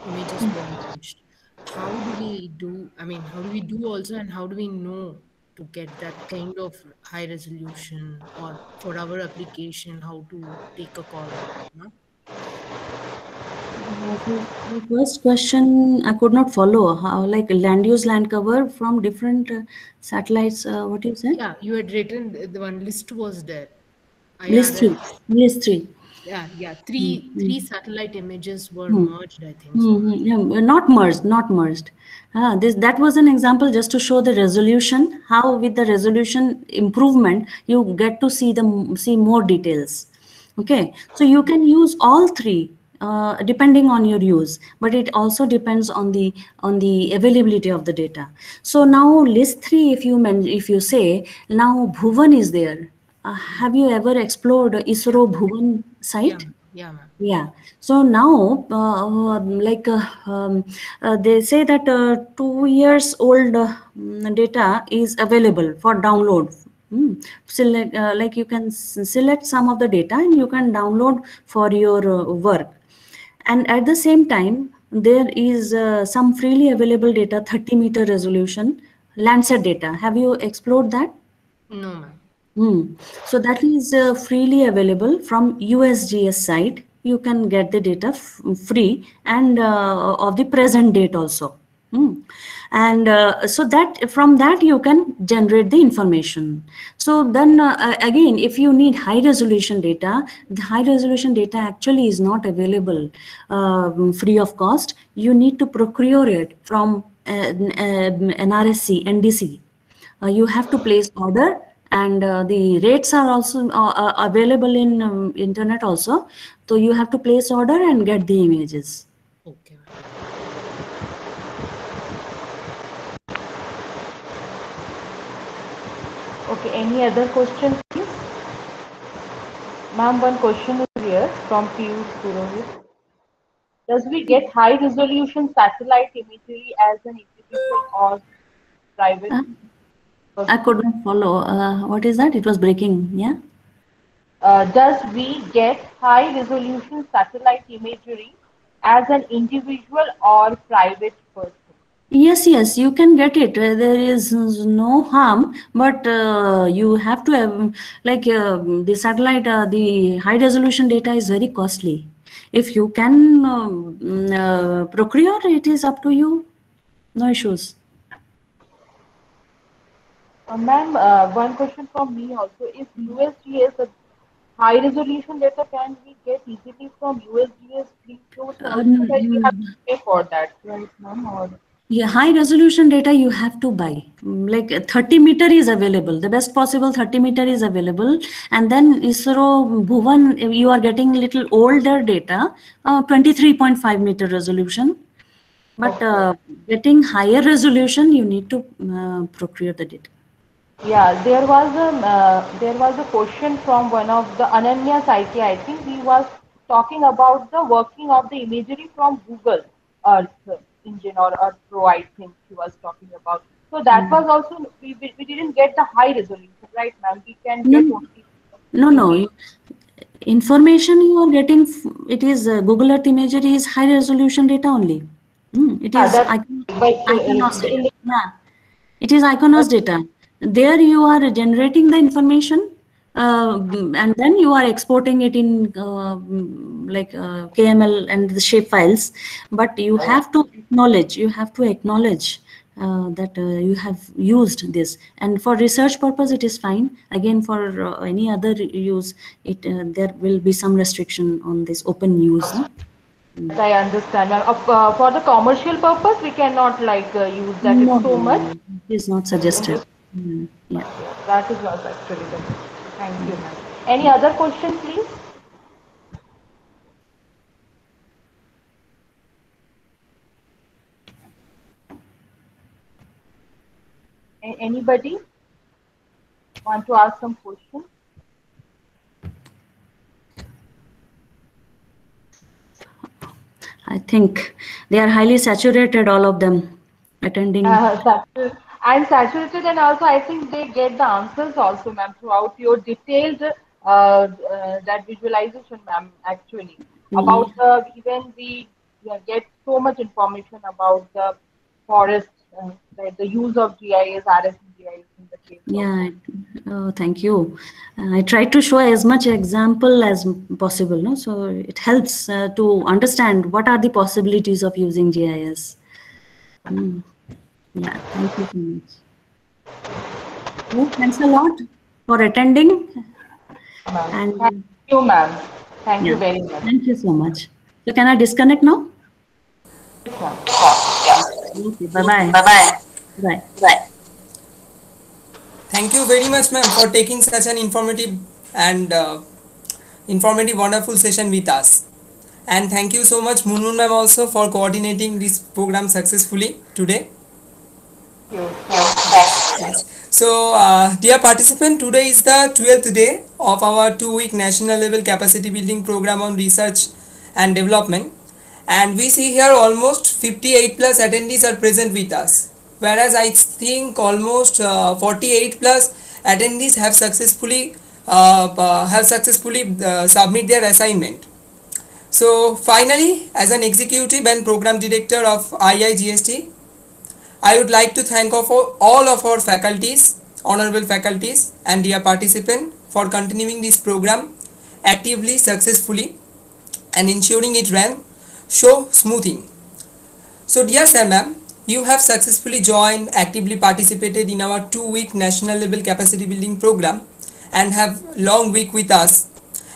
Images were merged. How do we do? I mean, how do we do also, and how do we know to get that kind of high resolution, or for our application, how to take a call? No? The first question I could not follow. How, like land use, land cover from different satellites? What you said? Yeah, you had written the one list was there. List three. Yeah. Three satellite images were merged, I think. So. Yeah, not merged. That was an example just to show the resolution. How with the resolution improvement you get to see more details. Okay, so you can use all three depending on your use, but it also depends on the availability of the data. So now list 3, if you say now Bhuvan is there, have you ever explored ISRO Bhuvan site? Yeah, ma'am. Yeah. So now, they say that 2 years old data is available for download. Select, like you can select some of the data and you can download for your work. And at the same time, there is some freely available data, 30-meter resolution, Landsat data. Have you explored that? No, ma'am. So that is freely available from USGS site. You can get the data free and of the present date also. And so that from that you can generate the information. So then again, if you need high resolution data, the high resolution data actually is not available free of cost. You need to procure it from NRSC, NDC. You have to place order, and the rates are also available in internet also. So you have to place order and get the images. Okay, ma'am. Okay, any other questions, please? Ma'am, one question is here from Piyush Purohit. Does we get high resolution satellite imagery as an individual or private? I could not follow. What is that? It was breaking. Yeah. Does we get high resolution satellite imagery as an individual or private person? Yes, you can get it. There is no harm, but you have to have, the satellite, the high resolution data is very costly. If you can procure, it is up to you. No issues. Ma'am, one question from me also is USGS, the high resolution data can we get easily from USGS? Please note also that you have to pay for that, right, ma'am? Or yeah, high resolution data you have to buy. Like 30-meter is available. The best possible 30-meter is available. And then ISRO Bhuvan, you are getting little older data, 23.5-meter resolution. But getting higher resolution, you need to procure the data. yeah, there was a question from one of the Ananya Saiti. I think he was talking about the working of the imagery from Google Earth Engine or Earth Pro. I think he was talking about. So that was also we didn't get the high resolution, right, ma'am? We can get only No. Information you are getting, it is Google Earth imagery is high resolution data only. It is Iconos data. Yeah, it is Iconos data. There you are generating the information, and then you are exporting it in KML and the shape files. But you have to acknowledge that you have used this, and for research purpose it is fine. Again, for any other use, there will be some restriction on this open use. I understand, ma'am. For the commercial purpose, we cannot use that. No, It's so much. it is not suggested. Yeah. That is not actually the. Thank you, ma'am. Any other question, please? Anybody want to ask some questions? I think they are highly saturated, all of them attending. I'm saturated, and also I think they get the answers also, ma'am, throughout your detailed that visualization, ma'am. Actually, about even we get so much information about the forest, like the use of GIS, RS and GIS in the case. Yeah. Oh, thank you. I try to show as much example as possible, no? So it helps to understand what are the possibilities of using GIS. Yeah, thank you so much. Thanks a lot for attending. And thank you, ma'am. Thank you very much. Thank you so much. So can I disconnect now? Okay, bye-bye. Bye. Thank you very much, ma'am, for taking such an informative, wonderful session with us. And thank you so much, Munmun ma'am, also for coordinating this program successfully today. Yes. So, dear participant, today is the 12th day of our 2-week national level capacity building program on research and development. And we see here almost 58 plus attendees are present with us. Whereas I think almost 48 plus attendees have successfully submit their assignment. So finally, as an executive and program director of IIGST, I would like to thank all of our faculties, honorable faculties and dear participant for continuing this program actively, successfully and ensuring it ran so smoothing. So dear Sam ma'am, you have successfully joined, actively participated in our 2-week national level capacity building program and have long week with us.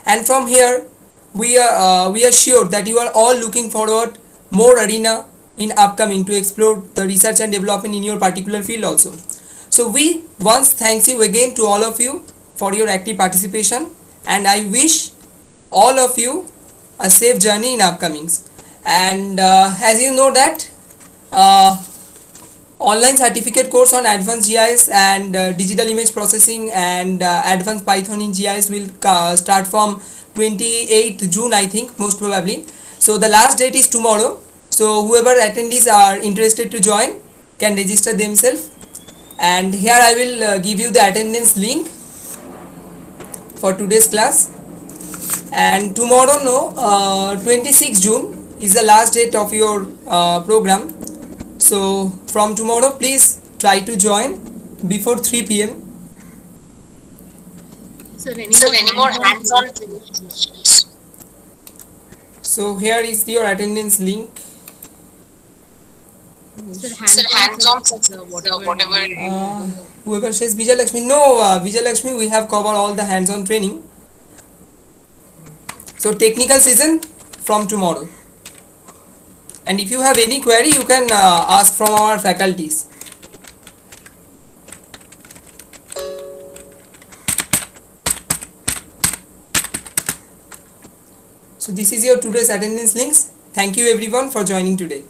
And from here, we are sure that you are all looking forward more arena in upcoming to explore the research and development in your particular field also. So we once thanks you again to all of you for your active participation, and I wish all of you a safe journey in upcomings. And as you know that online certificate course on advanced GIS and digital image processing and advanced Python in GIS will start from 28th June, I think, most probably. So the last date is tomorrow. So whoever attendees are interested to join can register themselves. And here I will give you the attendance link for today's class. And tomorrow, 26 June is the last date of your program. So from tomorrow, please try to join before 3 p.m. Sir, any more hands-on? So here is your attendance link. Sir, hands-on, whatever. Whoever says Vijay Lakshmi, no, Vijay Lakshmi, we have covered all the hands-on training. So technical season from tomorrow. And if you have any query, you can ask from our faculties. So this is your today's attendance links. Thank you everyone for joining today.